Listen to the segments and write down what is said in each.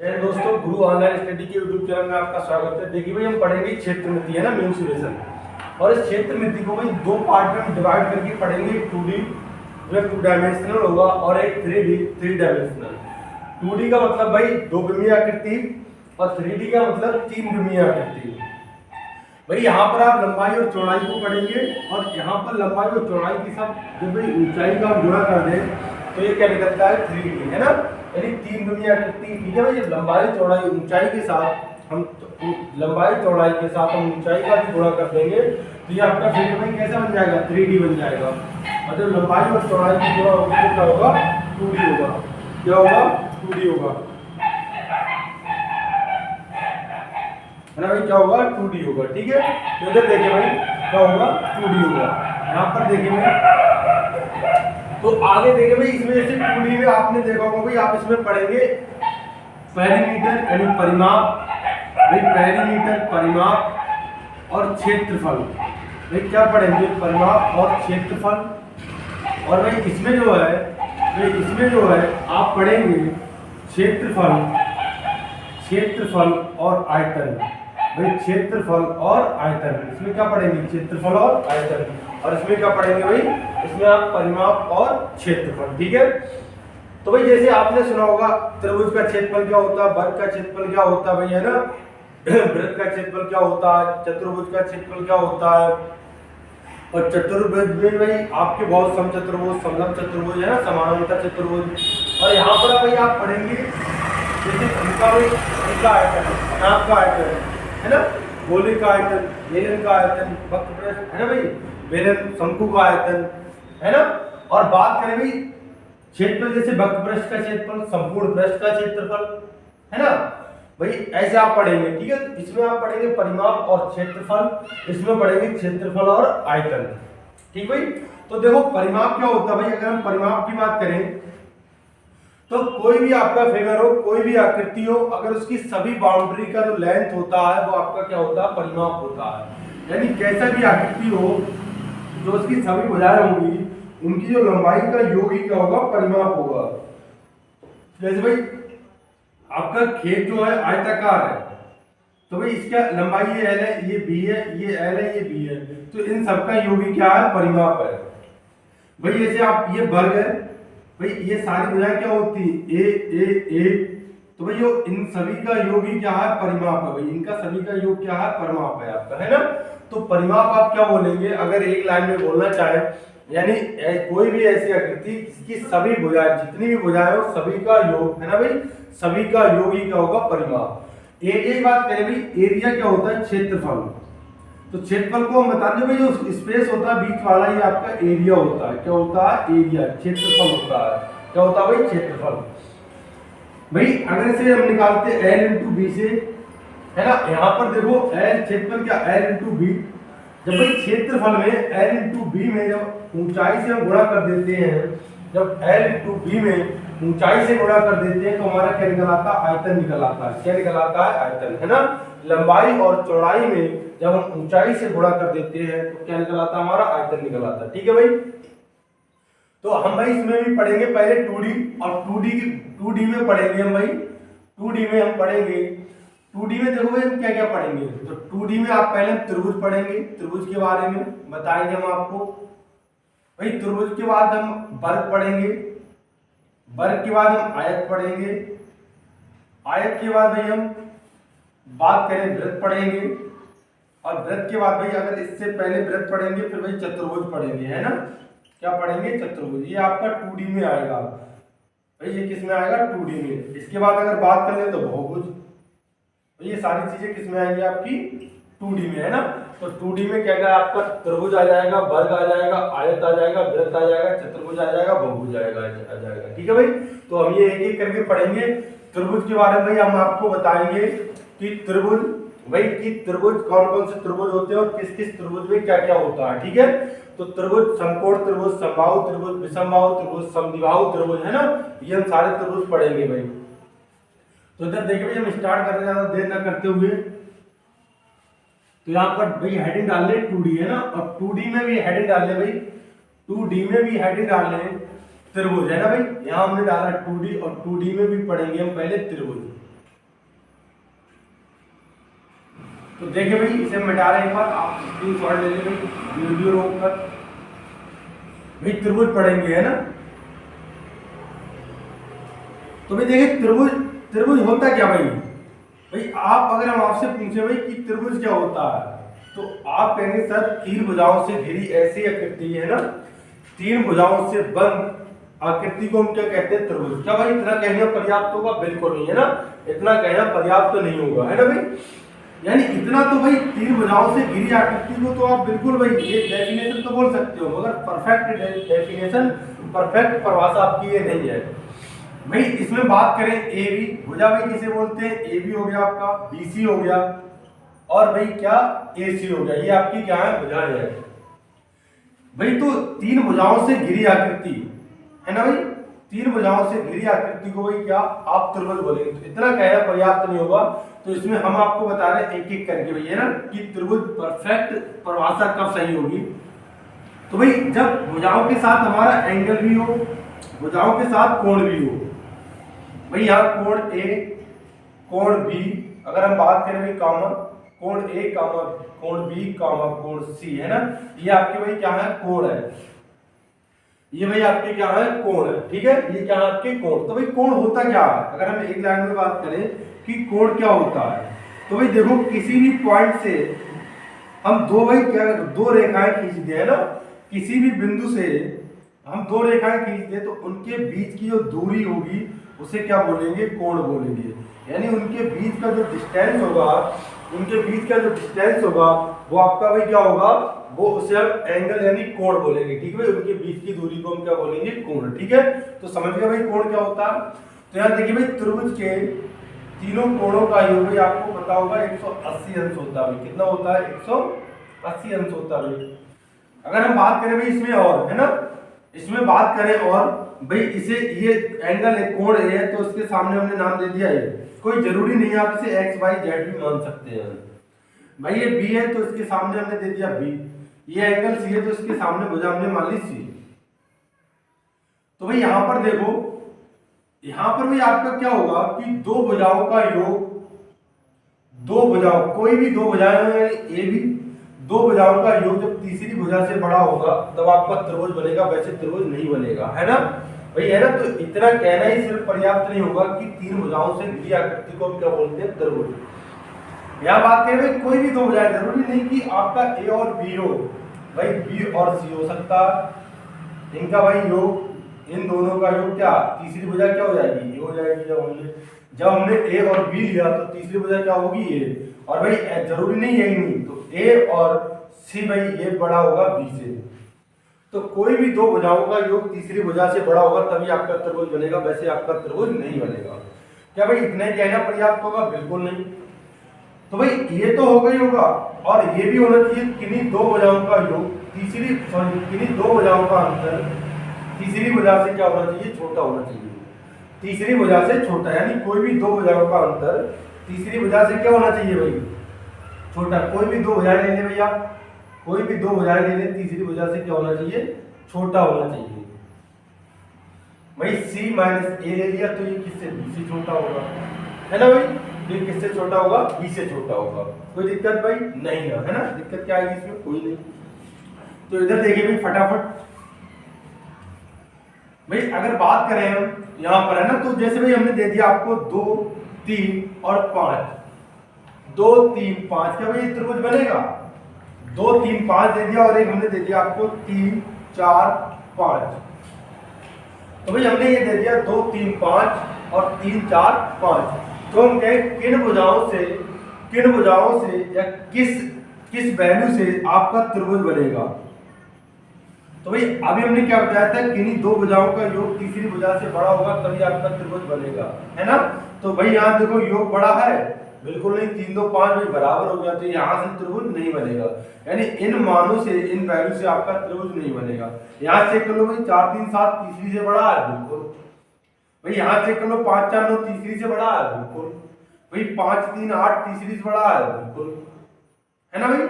दोस्तों, गुरु online study के YouTube channel में आपका स्वागत है। देखिए भाई, हम पढ़ेंगे क्षेत्रमिति है ना, मेंसुरेशन। और इस क्षेत्रमिति को भाई दो पार्ट में हम डिवाइड करके पढ़ेंगे। 2D जो 2 डायमेंशनल होगा और एक 3D 3 डायमेंशनल। 2D का मतलब भाई 2 विमीय आकृति और 3D का मतलब 3 विमीय आकृति। भाई यहाँ पर आप लंबाई और चौड़ाई को पढ़ेंगे और यहाँ पर लंबाई और चौड़ाई के साथ जब भाई ऊंचाई का हम गुणा कर दें तो ये क्या निकलता है 3D है ना, यानी 3 विमीय आकृति। ठीक है भाई, लंबाई चौड़ाई ऊंचाई के साथ हम लंबाई चौड़ाई के साथ हम ऊंचाई का भी गुणा कर देंगे तो ये आपका फिगर भाई कैसा बन जाएगा 3D बन जाएगा। मतलब लंबाई और चौड़ाई की गुणा होगा तो क्या होगा 2D होगा। क्या होगा 2D होगा है ना भाई, क्या होगा 2D होगा। ठीक है, तो इधर देखिए भाई क्या होगा 2D होगा। यहाँ पर देखिए भाई, तो आगे देखिए भाई इसमें जैसे 2D में आपने देखा होगा भाई, आप इसमें पढ़ेंगे पेरीमीटर यानी परिमाप। भाई पेरीमीटर परिमाप और क्षेत्रफल। भाई क्या पढ़ेंगे परिमाप और क्षेत्रफल। और भाई इसमें जो है आप पढ़ेंगे क्षेत्रफल और आयतन। भाई क्षेत्रफल और आयतन, इसमें क्या पढ़ेंगे क्षेत्रफल और आयतन। और इसमें क्या पढ़ेंगे भाई, इसमें आप परिमाप और क्षेत्रफल। ठीक है, तो भाई जैसे आपने सुना होगा त्रिभुज का क्षेत्रफल क्या होता है, वर्ग का क्षेत्रफल क्या होता है भाई है ना, वृत्त का क्षेत्रफल क्या होता है, चतुर्भुज का क्षेत्रफल क्या होता है। और चतुर्भुज में भाई आपके बहुत समचतुर्भुज, समलंब चतुर्भुज है ना, समानांतर चतुर्भुज। और यहाँ पर भाई आप पढ़ेंगे जैसे इनका आयतन, नाप का आयतन है ना, गोले का आयतन, बेलन का आयतन, वक्रपृष्ठ है ना भाई, बेलन शंकु का आयतन है ना। और बात करें भाई क्षेत्रफल, जैसे वक्रपृष्ठ का क्षेत्रफल, संपूर्ण पृष्ठ का क्षेत्रफल है ना भाई, ऐसे आप पढ़ेंगे। ठीक है, इसमें आप पढ़ेंगे परिमाप और क्षेत्रफल, इसमें पढ़ेंगे क्षेत्रफल और आयतन। ठीक भाई, तो देखो परिमाप क्या होता है भाई, अगर हम परिमाप की बात करें तो कोई भी आपका फिगर हो, कोई भी आकृति हो, अगर उसकी सभी बाउंड्री का जो लेंथ होता है वो आपका क्या होता है परिमाप होता है। यानी कैसा भी आकृति हो जो उसकी सभी भुजाएं होंगी, उनकी जो लंबाई का योग ही क्या होगा परिमाप होगा। जैसे भाई आपका खेत जो है आयताकार है तो भाई इसका लंबाई ये L है, ये B है, ये L है, ये B है, तो इन सबका योग ही क्या है परिमाप है। भाई जैसे आप ये वर्ग है, भाई ये सारी भुजाएं क्या होती है ए, तो भाई इन सभी का योग ही क्या है परिमाप है। भाई इनका सभी का योग क्या है परिमाप है आपका है ना। तो परिमाप आप क्या बोलेंगे अगर एक लाइन में बोलना चाहे, यानी कोई भी ऐसी आकृति जिसकी सभी भुजाएं, जितनी भी भुजाएं हो सभी का योग है ना भाई, सभी का योग ही क्या होगा परिमाप। एरिया की बात करें भाई, एरिया क्या होता है क्षेत्रफल। तो क्षेत्रफल को हम बता दें भाई, जो स्पेस होता है बीच वाला ये आपका एरिया होता है। क्या होता है एरिया, क्षेत्रफल होता है। क्या होता है भाई क्षेत्रफल। भाई अगर इसे हम निकालते हैं L इंटू बी से है ना, यहाँ पर देखो L क्षेत्रफल क्या L इंटू बी। जब भाई क्षेत्रफल में L इंटू बी में जब ऊंचाई से हम गुणा कर देते हैं, जब L इंटू बी में ऊंचाई से गुणा कर देते हैं तो हमारा क्या निकल आता है आयतन निकल आता है। क्या निकल आता है आयतन है ना। लंबाई और चौड़ाई में जब हम ऊंचाई से गुणा कर देते हैं तो क्या निकल आता है हमारा आयतन निकल आता है। ठीक है भाई, तो हम भाई इसमें भी पढ़ेंगे पहले 2D और 2D में पढ़ेंगे हम भाई। 2D में हम पढ़ेंगे, 2D में देखो भाई हम क्या क्या पढ़ेंगे। तो 2D में आप पहले त्रिभुज पढ़ेंगे, त्रिभुज के बारे में बताएंगे हम आपको। भाई त्रिभुज के बाद हम वर्ग पढ़ेंगे, वर्ग के बाद हम आयत पढ़ेंगे, आयत के बाद भाई हम बात करें वृत्त पढ़ेंगे, और वृत्त के बाद भाई अगर इससे पहले वृत्त पढ़ेंगे फिर भाई चतुर्भुज पढ़ेंगे है ना। क्या पढ़ेंगे चतुर्भुज, ये आपका 2D में आएगा भाई, ये किस में आएगा 2D में। इसके बाद अगर बात कर ले तो बहुभुज, ये सारी चीजें किस में आएंगी आपकी 2D में है ना। तो 2D में क्या क्या आपका त्रिभुज आ जाएगा, वर्ग आ जाएगा, आयत आ जाएगा, वृत्त आ जाएगा, चतुर्भुज आ जाएगा, बहुभुज आ जाएगा। ठीक है भाई, तो हम ये एक एक करके पढ़ेंगे। त्रिभुज के बारे में भाई हम आपको बताएंगे कि त्रिभुज भाई कि त्रिभुज कौन कौन से त्रिभुज होते हैं और किस किस त्रिभुज में क्या क्या होता है। ठीक है, तो त्रिभुज समकोण त्रिभुज, समबाहु त्रिभुज, विषमबाहु त्रिभुज, समद्विबाहु त्रिभुज है ना, ये हम सारे त्रिभुज पढ़ेंगे भाई। तो इधर देखिए भाई हम स्टार्ट कर रहे हैं, ज्यादा देर ना करते हुए। तो यहाँ पर भाई हेडिंग डाल ले 2D है ना, और 2D में भी हेडिंग डाल ले भाई, 2D में भी हेडिंग डाल ले त्रिभुज है ना भाई। यहाँ हमने डाला 2D और 2D में भी पढ़ेंगे हम पहले त्रिभुज। तो देखिए भाई इसे मिटा रहे हैं एक बार, आप स्क्रीनशॉट ले लीजिए भाई वीडियो रोक कर। भाई त्रिभुज पढ़ेंगे है ना। तो भाई देखिए त्रिभुज, त्रिभुज होता क्या भाई? भाई आप अगर हम आपसे पूछे भाई कि त्रिभुज क्या होता है, तो आप कहेंगे सर तीन भुजाओं से घिरी ऐसी आकृति है ना, तीन भुजाओं से बंद आकृति को हम क्या कहते हैं? त्रिभुज। क्या भाई इतना कहना पर्याप्त होगा? बिल्कुल नहीं, है ना, इतना कहना पर्याप्त नहीं होगा, है ना भाई। यानी इतना तो भाई तीन भुजाओं से घिरी आकृति को तो आप बिल्कुल भाई ये डेफिनेशन तो बोल सकते हो, मगर परफेक्ट डेफिनेशन, परफेक्ट परिभाषा आपकी ये नहीं है भाई। इसमें बात करें ए बी भुजा, भाई किसे बोलते हैं? ए बी हो गया आपका, बी सी हो गया, और भाई क्या ए सी हो गया, ये आपकी क्या है? भुजाएं है भाई। तो तीन भुजाओं से घिरी आकृति है ना भाई, तीन भुजाओं से घिरी आकृति को भाई क्या आप त्रिभुज बोलेंगे। तो इतना कहना पर्याप्त नहीं होगा, तो इसमें हम आपको बता रहे हैं एक एक करके भाई, है ना, कि त्रिभुज परफेक्ट परिभाषा कब सही होगी। तो भाई जब भुजाओं के साथ हमारा एंगल भी हो, भुजाओं के साथ कोण भी हो भाई। यहाँ कोण ए, कोण बी, अगर हम बात करें भाई कामा कोण ए कामा कोण बी कामा कोण सी, है ना, ये आपके भाई क्या है? कोण है। ये भाई आपके क्या है? कोण है, ठीक है। ये क्या है? आपके कोण। तो भाई कोण होता क्या है? अगर हम एक लाइन में बात करें कि कोण क्या होता है, तो भाई देखो किसी भी पॉइंट से हम दो भाई क्या दो रेखाएं खींच दे, है ना, किसी भी बिंदु से हम दो रेखाएं खींच दे, तो उनके बीच की जो दूरी होगी उसे क्या बोलेंगे? कोण बोलेंगे। यानी उनके बीच का जो डिस्टेंस होगा, उनके बीच का जो डिस्टेंस होगा वो आपका भाई क्या होगा? वो उसे हम एंगल यानी कोण बोलेंगे, ठीक है। उनके बीच की दूरी को हम क्या बोलेंगे? कोण, ठीक है। तो समझ गए भाई कोण क्या होता है। तो यहाँ देखिए भाई त्रिभुज के तीनों कोणों का योग भाई आपको पता होगा 180 अंश होता है। कितना होता है? 180 अंश होता है भाई। अगर हम बात करें भाई इसमें और, है ना, इसमें बात करें और भाई इसे ये एंगल है, कोण है, तो इसके सामने हमने नाम दे दिया है। कोई जरूरी नहीं है, आप इसे एक्स वाई जेड भी मान सकते हैं भाई। ये बी है तो इसके सामने हमने दे दिया बी, ये एंगल सी है तो इसके सामने भुजा हमने मान ली सी। तो भाई यहां पर देखो, यहां पर भाई आपका क्या होगा कि दो भुजाओं का योग, दो भुजाओं, कोई भी दो भुजाएं यानी ए बी, दो भुजाओं का योग जब तीसरी भुजा से बड़ा होगा तब आपका त्रिभुज बनेगा, वैसे त्रिभुज नहीं बनेगा, है ना भाई, है ना। तो इतना कहना ही सिर्फ पर्याप्त नहीं होगा कि तीन भुजाओं से घिरी आकृति को हम क्या बोलते हैं? त्रिभुज। यह बात करें भाई कोई भी दो भुजाएं, जरूरी नहीं कि आपका ए और बी हो भाई, बी और सी हो सकता, इनका भाई योग, इन दोनों का योग क्या तीसरी भुजा क्या हो जाएगी? ये हो जाएगी। जब हमने ए और बी लिया तो तीसरी भुजा क्या होगी? ए। और भाई जरूरी नहीं है ही नहीं, तो ए और सी भाई ये बड़ा होगा बी से। तो कोई भी दो भुजाओं का योग तीसरी भुजा से बड़ा होगा तभी आपका त्रिभुज बनेगा, वैसे आपका त्रिभुज नहीं बनेगा। क्या भाई इतना ही कहना पर्याप्त होगा? बिल्कुल नहीं। तो भाई ये तो हो गई होगा, और ये भी होना चाहिए किन्हीं दो भुजाओं का योग तीसरी, सॉरी किन्हीं दो भुजाओं का अंतर तीसरी भुजा से क्या होना चाहिए? छोटा होना चाहिए, तीसरी भुजा से छोटा। यानी कोई भी दो भुजाओं का अंतर तीसरी भुजा से क्या होना चाहिए भाई? छोटा। कोई भी दो भुजाएं ले लें भैया, कोई भी दो भुजाएं ले लें, तीसरी भुजा से क्या होना चाहिए? छोटा होना चाहिए भाई। c माइनस ए ले लिया तो ये किससे? b से छोटा होगा, है ना भाई। ये किससे छोटा होगा? b से छोटा होगा। कोई दिक्कत भाई नहीं ना, है ना। दिक्कत क्या आएगी इसमें? कोई नहीं। तो इधर देखिए भाई फटाफट भाई, अगर बात करें हम यहाँ पर, है ना, तो जैसे भाई हमने दे दिया आपको 2, 3 और 5, 2, 3, 5 का भाई त्रिभुज बनेगा। 2, 3, 5 दे दिया, और एक हमने दे दिया आपको 3, 4, 5। तो भाई हमने ये दे दिया 2, 3, 5 और 3, 4, 5। तो हम कहें किन भुजाओं से या किस वैल्यू से आपका त्रिभुज बनेगा। तो भाई अभी हमने क्या बताया था, किन्हीं दो भुजाओं का योग तीसरी भुजा से बड़ा होगा तभी आपका त्रिभुज बनेगा, है ना। तो भाई यहाँ देखो योग बड़ा है, बिल्कुल नहीं, 3, 2, 5 भाई बराबर हो गया, तो यहाँ से त्रिभुज नहीं बनेगा। यानी इन मानों से, इन वैल्यू से आपका त्रिभुज नहीं बनेगा। यहाँ चेक कर लो भाई, 4, 3, 7 तीसरी से बड़ा है, बिल्कुल भाई। यहाँ चेक कर लो, 5, 4, 9 तीसरी से बड़ा है, बिल्कुल भाई। 5, 3, 8 तीसरी से बड़ा है, बिल्कुल, है ना भाई।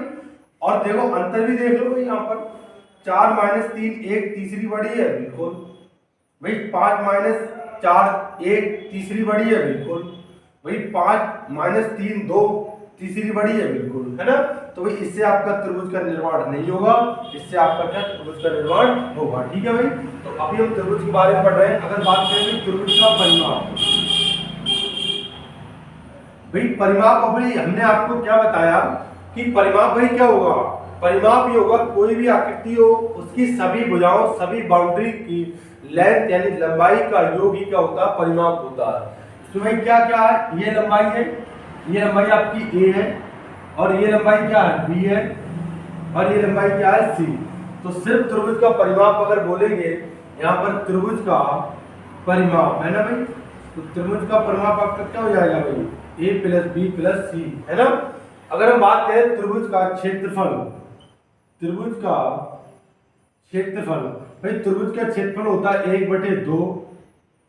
और देखो अंतर भी देख लो भाई, यहाँ पर 4 - 3 1 तीसरी बड़ी है, बिल्कुल भाई। 5 - 4 1 तीसरी बड़ी है, बिल्कुल भाई। 5 - 3 2 तीसरी बड़ी है, बिल्कुल, है ना। तो भाई इससे आपका त्रिभुज का निर्माण नहीं होगा, इससे आपका क्या त्रिभुज का निर्माण होगा। ठीक है भाई। तो अभी हम त्रिभुज के बारे में पढ़ रहे हैं। अगर बात करें त्रिभुज का परिमाप, भाई परिमाप अभी हमने आपको क्या बताया कि परिमाप भाई क्या होगा, परिमाप ये होगा कोई भी आकृति हो उसकी सभी भुजाओं सभी बाउंड्री की लेंथ यानी लंबाई का योग ही क्या होता है, परिमाप होता है। तो भाई क्या क्या है, ये लंबाई है, ये लंबाई आपकी a है, और ये लंबाई क्या है b है, और ये लंबाई क्या है c। तो सिर्फ त्रिभुज का परिमाप अगर बोलेंगे यहाँ पर त्रिभुज का परिमाप है ना भाई, तो त्रिभुज का परिमाप आपका क्या हो जाएगा भाई, a plus b plus c, है ना। अगर हम बात करें त्रिभुज का क्षेत्रफल, त्रिभुज का क्षेत्रफल, भाई त्रिभुज का क्षेत्रफल होता है 1/2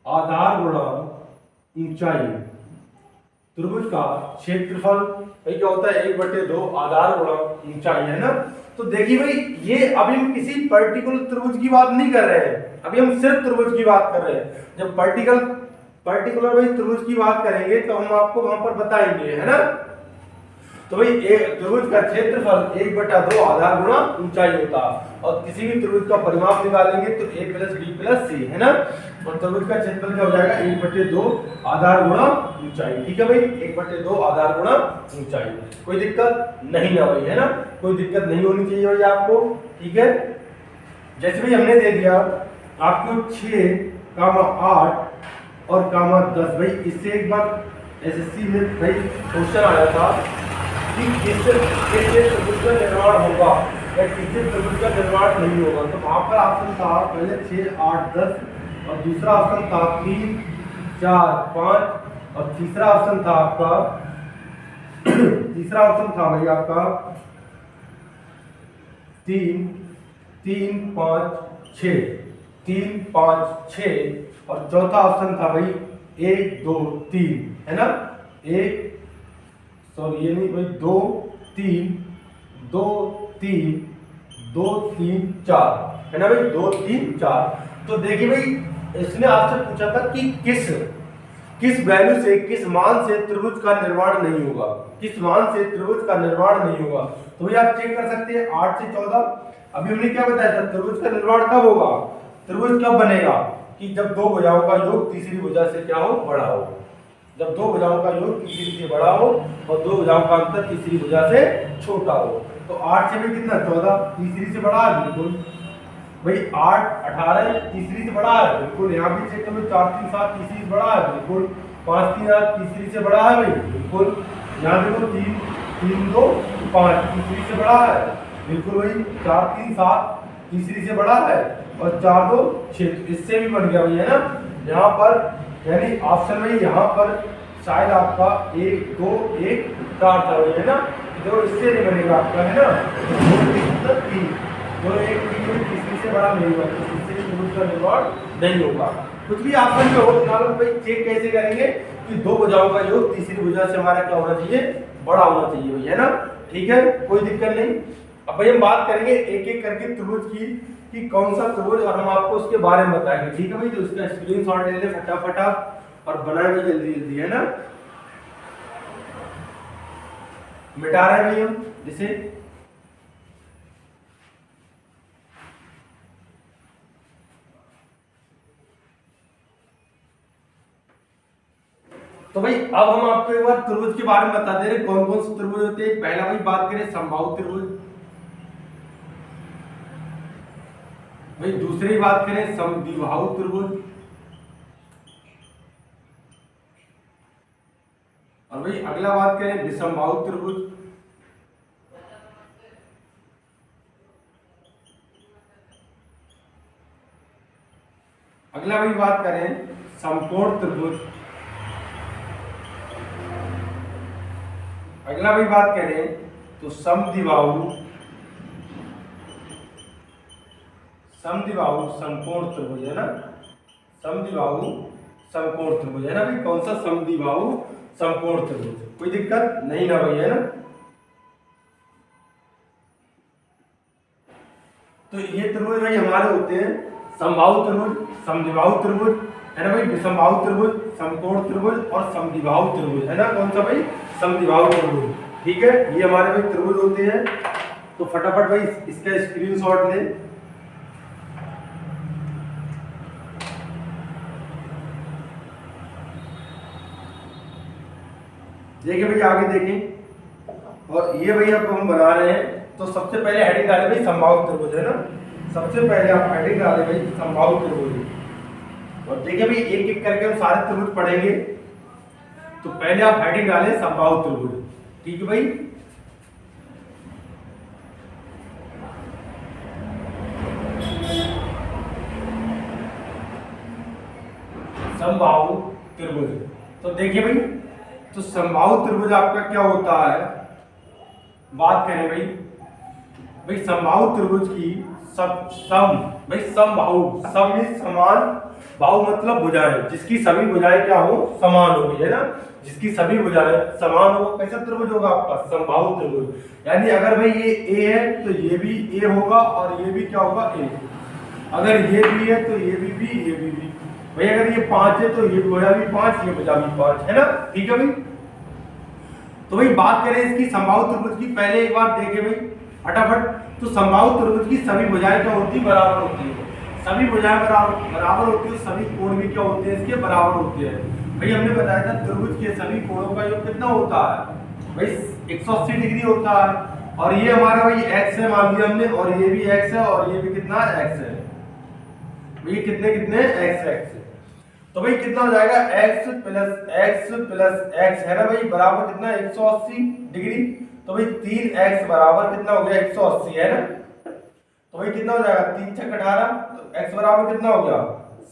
आधार गुणा ऊंचाई। त्रिभुज का क्षेत्रफल भाई क्या होता है 1/2 आधार गुणा ऊंचाई, है ना। तो देखिए भाई ये अभी हम किसी पर्टिकुलर त्रिभुज की बात नहीं कर रहे हैं, अभी हम सिर्फ त्रिभुज की बात कर रहे हैं। जब पर्टिकुलर भाई त्रिभुज की बात करेंगे तो हम आपको वहां पर बताएंगे, है ना। तो भाई त्रिभुज का क्षेत्रफल 1/2 आधार गुणा ऊंचाई होता है, और किसी भी त्रिभुज का परिमाप निकालेंगे तो a plus b plus c, है ना। और त्रिभुज का क्षेत्रफल क्या हो जाएगा 1/2 आधार गुणा ऊंचाई। ठीक है भाई, 1/2 आधार गुणा ऊंचाई। कोई दिक्कत नहीं ना भाई, है ना, कोई दिक्कत नहीं होनी चाहिए भाई आपको। ठीक है, जैसे भाई हमने दे दिया आपको 6, 8 और 10, भाई इससे एक बार एसएससी में भाई क्वेश्चन आया था कि किससे त्रिभुज का निर्माण होगा या किससे त्रिभुज का निर्माण नहीं होगा। तो वहां पर ऑप्शन था पहले 6, 8, 10, और दूसरा ऑप्शन था 3, 4, 5, और तीसरा ऑप्शन था आपका तीसरा ऑप्शन था भाई आपका 3, 5, 6, 3, 5, 6, और चौथा ऑप्शन था भाई 1, 2, 3, है ना। ये नहीं भाई 2, 3, 2, 3, 2, 3, 4, है ना भाई 2, 3, 4। तो देखिए भाई इसने आपसे पूछा था कि किस वैल्यू से, किस मान से त्रिभुज का निर्माण नहीं होगा, किस मान से त्रिभुज का निर्माण नहीं होगा। तो भाई आप चेक कर सकते हैं 8 से 14। अभी हमने क्या बताया था, त्रिभुज का निर्माण कब होगा, त्रिभुज कब बनेगा कि जब दो भुजाओं का योग तीसरी भुजा से क्या हो, बड़ा हो। जब दो भुजाओं का योग तीसरी से बड़ा हो और दो भुजाओं का अंतर तीसरी भुजा से छोटा हो। तो 8 से भी कितना 14, तीसरी से बड़ा है, बिल्कुल भाई 8, 18 तीसरी से बड़ा है, बिल्कुल। यहाँ भी चेक करो 4, 3, 7 तीसरी से बड़ा है, बिल्कुल। 5, 3, 8 तीसरी से बड़ा है भाई, बिल्कुल। यहाँ देखो 3, 3, 2, 5 तीसरी से बड़ा है, बिल्कुल भाई। 4, 3, 7 तीसरी से बड़ा है, और 4, 2, 6 इससे भी बन गया भाई, है ना। यहाँ पर यानी ऑप्शन में यहाँ पर शायद आपका 1, 2, 1, 4 था, है ना। जो इससे नहीं बनेगा आपका, है ना। 2, 3, 2, 1, 3 तीसरी से बड़ा नहीं होगा, तो इससे त्रिभुज का निर्माण नहीं होगा। कुछ भी ऑप्शन में हो तो भाई चेक कैसे करेंगे कि दो भुजाओं का योग तीसरी भुजा से हमारा क्या होना चाहिए, बड़ा होना चाहिए भाई, है ना। ठीक है, कोई दिक्कत नहीं। अब भाई हम बात करेंगे एक एक करके त्रिभुज की कि कौन सा त्रिभुज, और हम आपको उसके बारे में बताएंगे। ठीक है भाई, तो उसका स्क्रीनशॉट ले ले फटाफट और बनाए भाई जल्दी जल्दी, है ना। मिटा रहे हैं भाई हम जिसे, तो भाई अब हम आपको एक बार त्रिभुज के बारे में बता दे रहे कौन कौन से त्रिभुज होते हैं। पहला भाई बात करें समबाहु त्रिभुज, भाई दूसरी बात करें समद्विबाहु त्रिभुज, और भाई अगला बात करें विषमबाहु त्रिभुज, अगला भाई बात करें समकोण त्रिभुज, अगला भाई बात करें तो समद्विबाहु समकोण त्रिभुज, है ना। समद्विबाहु समकोण त्रिभुज, है ना भाई। कौन सा समद्विबाहु समकोण त्रिभुज, कोई दिक्कत नहीं ना भाई, है ना। तो ये त्रिभुज भाई हमारे होते हैं समबाहु त्रिभुज, समद्विबाहु त्रिभुज, है ना भाई, विषमबाहु त्रिभुज, समकोण त्रिभुज और समद्विबाहु त्रिभुज, है ना। कौन सा भाई, समद्विबाहु त्रिभुज। ठीक है, ये हमारे भाई त्रिभुज होते हैं। तो फटाफट भाई इसका स्क्रीनशॉट लें। देखिए भाई आगे देखें, और ये भाई अब हम बना रहे हैं। तो सबसे पहले हेडिंग डाले भाई संभावित त्रिभुज, है ना। सबसे पहले आप हेडिंग डाले भाई संभावित त्रिभुज, और देखिए भाई एक एक करके हम सारे त्रिभुज पढ़ेंगे। तो पहले आप हेडिंग डालें संभावित त्रिभुज, ठीक है भाई। संभावित त्रिभुज, तो देखिए भाई, तो संभावित त्रिभुज आपका क्या होता है, बात करें भाई। भाई संभावित त्रिभुज की भाई समबाहु, सम में समान, बाहु मतलब भुजाएं, जिसकी सभी भुजाएं क्या हो, समान होगी, है ना। जिसकी सभी भुजाएं समान हो, कैसा त्रिभुज होगा आपका, समबाहु त्रिभुज। यानी अगर भाई ये ए है तो ये भी ए होगा, और ये भी क्या होगा, ए। अगर ये भी है तो ये भी, ये भी। भाई अगर ये 5 है तो ये भुजा भी 5, ये भुजा भी 5, है ना, ठीक है भाई। तो भाई बात करें इसकी संभावित त्रिभुज की, पहले एक बार देखें भाई फटाफट। तो संभावित त्रिभुज की सभी भुजाएं क्या होती है, बराबर होती है। सभी भुजाएं बराबर होती है, सभी कोण भी क्या होते हैं इसके, बराबर होते हैं। भाई हमने बताया था त्रिभुज के सभी कोणों का योग कितना होता है भाई, 180 डिग्री होता है। और ये हमारा भाई x है मान लिया हमने, और ये भी x है, और ये भी कितना x है, ये कितने x है। तो भाई कितना हो जाएगा, x प्लस x है ना भाई, बराबर कितना, 180 डिग्री। तो भाई 3x बराबर कितना हो गया, 180, है ना। तो भाई कितना हो जाएगा, 3 छक 18, तो x बराबर कितना हो गया,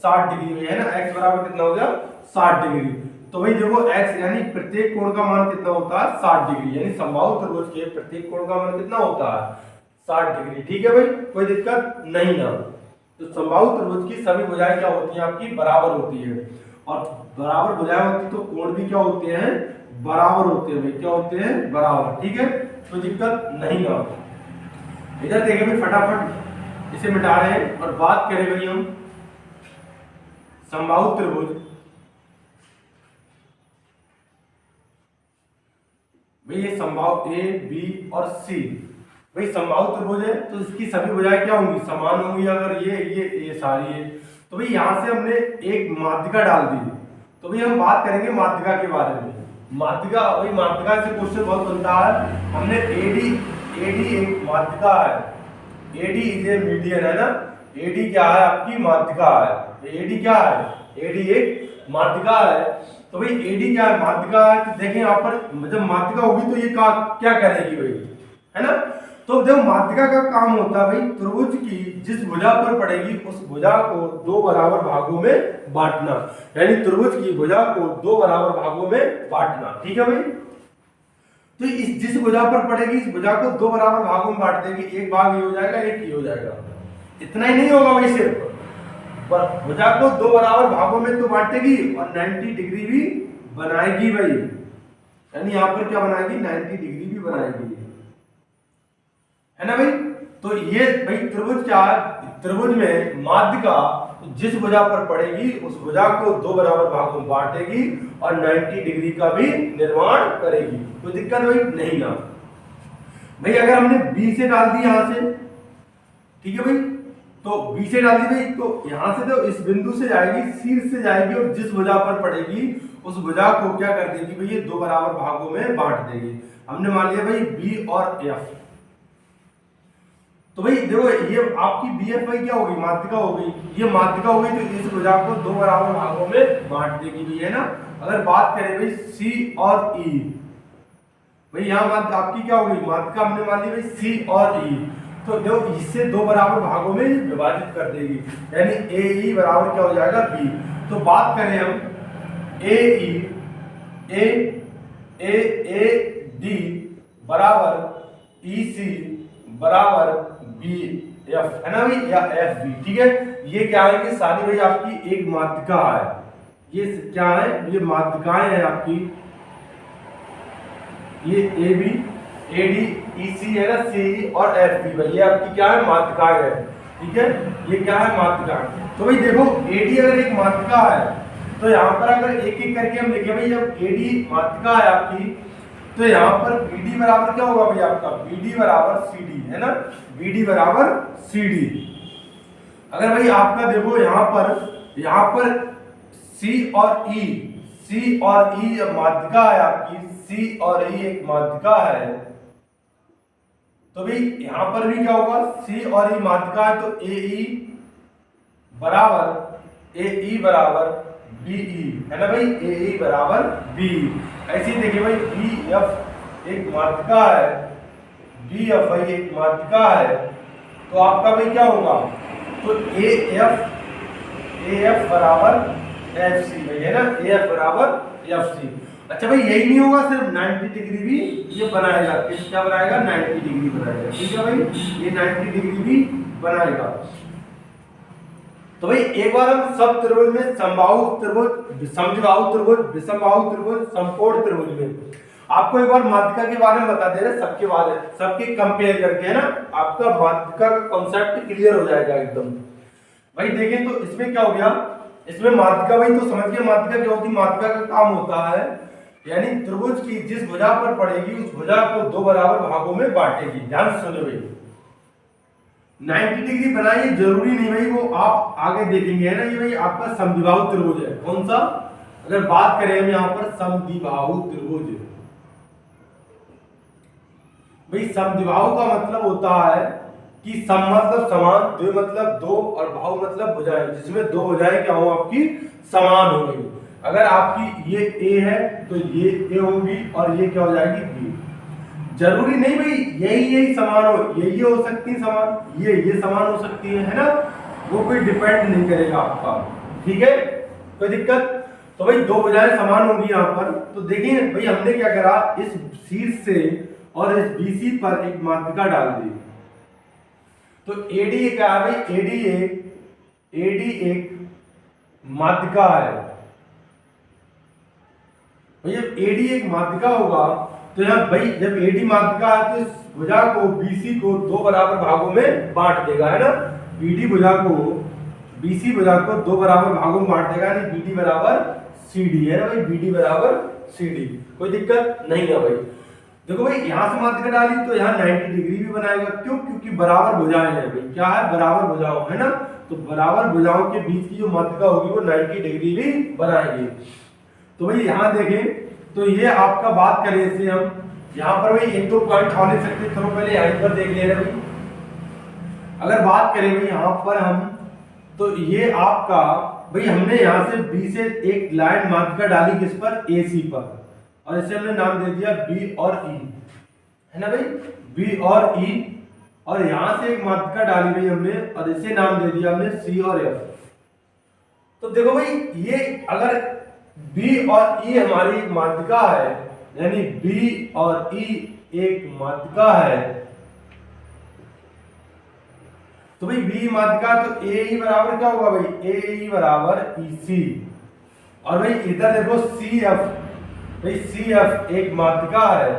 60 डिग्री, है ना। x बराबर कितना हो गया, 60 डिग्री। तो भाई देखो x यानी प्रत्येक कोण का मान कितना होता है, 60 डिग्री। यानी संभावित त्रिभुज के प्रत्येक कोण का मान कितना होता है, 60 डिग्री, ठीक है भाई, कोई दिक्कत नहीं ना। तो संभावित त्रिभुज की सभी भुजाएं क्या होती हैं आपकी, बराबर होती है। और बराबर भुजाएं होती तो कोण भी क्या होते हैं, बराबर होते हैं भाई, क्या होते हैं, बराबर, ठीक है, कोई दिक्कत नहीं ना। इधर देखें भाई फटाफट इसे मिटा रहे हैं, और बात करें भाई हम संभावित त्रिभुज। भाई ये संभावित ए बी और सी, भाई संभावित त्रिभुज है तो इसकी सभी भुजाएं क्या होंगी, समान होंगी। अगर ये सारी है, तो भाई यहां से हमने एक माध्यिका डाल दी। तो भाई हम बात करेंगे माध्यिका के बारे में। माध्यिका, भाई माध्यिका से क्वेश्चन बहुत बनता है। हमने एडी एक माध्यिका है, एडी इज ए मीडियन, है ना। एडी क्या है, आपकी माध्यिका है। एडी क्या है, एडी एक माध्यिका है। तो भाई एडी क्या है, माध्यिका है। तो देखें यहाँ पर जब माध्यिका होगी तो ये क्या करेगी भाई, है ना। तो देखो माध्यिका का काम होता है भाई त्रिभुज की जिस भुजा पर पड़ेगी उस भुजा को 2 बराबर भागों में बांटना। यानी त्रिभुज की भुजा को 2 बराबर भागों में बांटना, ठीक है भाई। तो इस जिस भुजा पर पड़ेगी इस भुजा को 2 बराबर भागों में बांट देगी। एक भाग ये हो जाएगा, एक ये हो जाएगा। इतना ही नहीं होगा भाई, सिर्फ भुजा को 2 बराबर भागों में तो बांटेगी और 90 डिग्री भी बनाएगी भाई। यानी यहाँ पर क्या बनाएगी, 90 डिग्री भी बनाएगी, है ना भाई। तो ये भाई त्रिभुज क्या है, त्रिभुज में माध्यिका जिस भुजा पर पड़ेगी उस भुजा को 2 बराबर भागों में बांटेगी और 90 डिग्री का भी निर्माण करेगी। कोई दिक्कत भाई नहीं ना भाई। अगर हमने बी से डाल दी यहां से, ठीक है भाई, तो बी से डाल दी भाई, तो यहां से तो इस बिंदु से जाएगी, शीर्ष से जाएगी और जिस भुजा पर पड़ेगी उस भुजा को क्या कर देगी भाई, ये 2 बराबर भागों में बांट देगी। हमने मान लिया भाई बी और एफ। तो भाई देखो ये आपकी बी एफ भाई क्या होगी, माध्यिका हो गई। ये माध्यिका हो गई तो इस भुजा को 2 बराबर भागों में बांट देगी भी, है ना। अगर बात करें भाई सी और ई, भाई यहाँ आपकी क्या हो गई, माध्यिका हमने मान ली भाई सी और ई। तो देखो इससे 2 बराबर भागों में विभाजित कर देगी, यानी ए ई बराबर क्या हो जाएगा, बी। तो बात करें हम ए ई ए डी बराबर ई सी बराबर बी एफ, है ना भाई, या एफ बी, ठीक है। ये क्या है कि सारी भाई आपकी एक माध्यिका है। ये क्या है, ये माध्यिकाएं हैं आपकी। ये A B A D E सी है ना, सी और एफ बी, भाई ये आपकी क्या है, माध्यिकाएं है, ठीक है। ये क्या है, माध्यिका। तो भाई देखो ए डी अगर एक माध्यिका है तो यहाँ पर अगर एक एक करके हम लिखे भाई, जब ए डी माध्यिका है आपकी तो यहाँ पर BD बराबर क्या होगा भाई आपका, BD बराबर CD है ना, BD बराबर CD। अगर भाई आपका देखो यहाँ पर C और E माध्यिका है आपकी, C और E एक माध्यिका है, तो भाई यहाँ पर भी क्या होगा, C और E माध्यिका है, तो AE बराबर BE है ना भाई, AE बराबर BE। ऐसे ही देखिए भाई BF एक माध्यिका है, BF भाई एक माध्यिका है, तो आपका भाई क्या होगा, तो AF बराबर FC भाई है ना, AF बराबर FC। अच्छा भाई यही नहीं होगा, सिर्फ 90 डिग्री भी ये बनाएगा, क्या बनाएगा, 90 डिग्री बनाएगा, ठीक है भाई, ये 90 डिग्री भी बनाएगा। तो भाई एक बार हम सब त्रिभुज में समबाहु त्रिभुज, समद्विबाहु त्रिभुज, विषमबाहु त्रिभुज, समकोण त्रिभुज में आपको एक बार माध्यिका के बारे में बता दे रहे, सबके बारे सबके कंपेयर करके है ना, आपका माध्यिका का कॉन्सेप्ट क्लियर हो जाएगा एकदम। भाई देखें तो इसमें क्या हो गया, इसमें माध्यिका, भाई तो समझ गए माध्यिका क्या होती है। माध्यिका का काम होता है यानी त्रिभुज की जिस भुजा पर पड़ेगी उस भुजा को दो बराबर भागों में बांटेगी। ध्यान से सुनो भाई, 90 डिग्री बनाइए जरूरी नहीं भाई, वो आप आगे देखेंगे है ना। ये भाई आपका समद्विबाहु त्रिभुज है, कौन सा, अगर बात करें हम यहाँ पर समद्विबाहु त्रिभुज। भाई समद्विबाहु का मतलब होता है कि सम मतलब समान, द्वि मतलब दो, और बाहु मतलब भुजाएं, जिसमें दो भुजाएं क्या हो आपकी, समान हो गई। अगर आपकी ये A है तो ये A होगी और ये क्या हो जाएगी B। जरूरी नहीं भाई यही समान हो, यही हो सकती है समान, ये समान हो सकती है ना, वो कोई डिपेंड नहीं करेगा आपका, ठीक है, कोई दिक्कत। तो भाई दो भुजाएं समान होंगी यहाँ पर। तो देखिए भाई हमने क्या करा, इस शीर्ष से और इस BC पर एक माध्यिका डाल दी। तो AD क्या है भाई, AD एक माध्यिका है। भैया AD एक माध्यिका होगा तो यहाँ भाई जब AD माध्यिका है तो इस भुजा को BC को दो बराबर भागों में बांट देगा है ना। BD भुजा को BC भुजा को दो बराबर भागों में बांट देगा, यानी BD बराबर CD है ना भाई, BD बराबर CD। कोई दिक्कत नहीं है भाई। देखो भाई यहाँ से माध्यिका डाली तो यहाँ 90 डिग्री भी बनाएगा, क्यों, क्योंकि बराबर भुजाएं हैं भाई, क्या है, बराबर भुजाओं है ना, तो बराबर भुजाओं के बीच की जो माध्यिका होगी वो 90 डिग्री भी बनाएगी। तो भाई यहाँ देखें तो ये आपका बात करें इससे हम यहाँ पर भाई एक दो पॉइंट और ले सकते हैं, चलो पहले यहाँ पर देख ले रहे भाई। अगर बात करें भाई यहाँ पर हम, तो ये आपका भाई हमने यहाँ से B से एक लाइन माध्यिका डाली किस पर, AC पर, और इसे हमने नाम दे दिया B और E है ना भाई, B और E, और यहाँ से एक माध्यिका डाली भाई हमने और इसे नाम दे दिया हमने C और F। तो देखो भाई ये अगर B और E हमारी माध्यिका है, यानी B और E एक माध्यिका है, तो भाई B माध्यिका तो AE बराबर क्या होगा भाई, AE बराबर EC। और भाई इधर देखो CF, भाई CF एक माध्यिका है,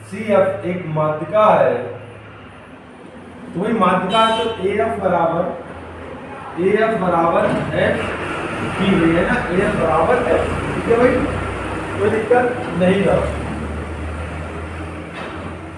CF एक माध्यिका है, तो भाई माध्यिका तो AF बराबर FB है ना, AF बराबर F, ठीक है भाई, कोई दिक्कत नहीं था।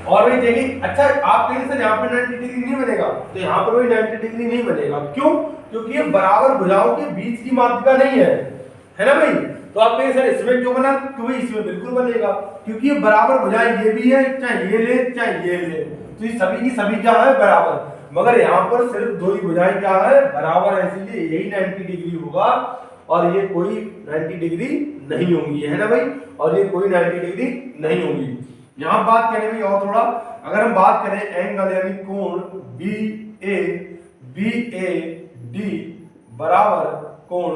और भाई देखिए, अच्छा आप कहेंगे सर यहाँ पर 90 डिग्री नहीं बनेगा, तो यहाँ पर भी 90 डिग्री नहीं बनेगा, क्यों, क्योंकि ये बराबर भुजाओं के बीच की माध्यिका नहीं है ना भाई। तो आप कहेंगे सर इसमें क्यों बना, क्योंकि इसमें बिल्कुल बनेगा, क्योंकि ये बराबर भुजाएं ये भी है, चाहे ये ले चाहे ये ले, तो ये सभी की सभी क्या है, बराबर। मगर यहाँ पर सिर्फ दो ही भुजाएं क्या है, बराबर है, इसलिए यही 90 डिग्री होगा और ये कोई 90 डिग्री नहीं होंगी है ना भाई, और ये कोई 90 डिग्री नहीं होंगी। यहाँ बात करें भाई और थोड़ा, अगर हम बात करें एंगल यानी कोण BAD बराबर कोण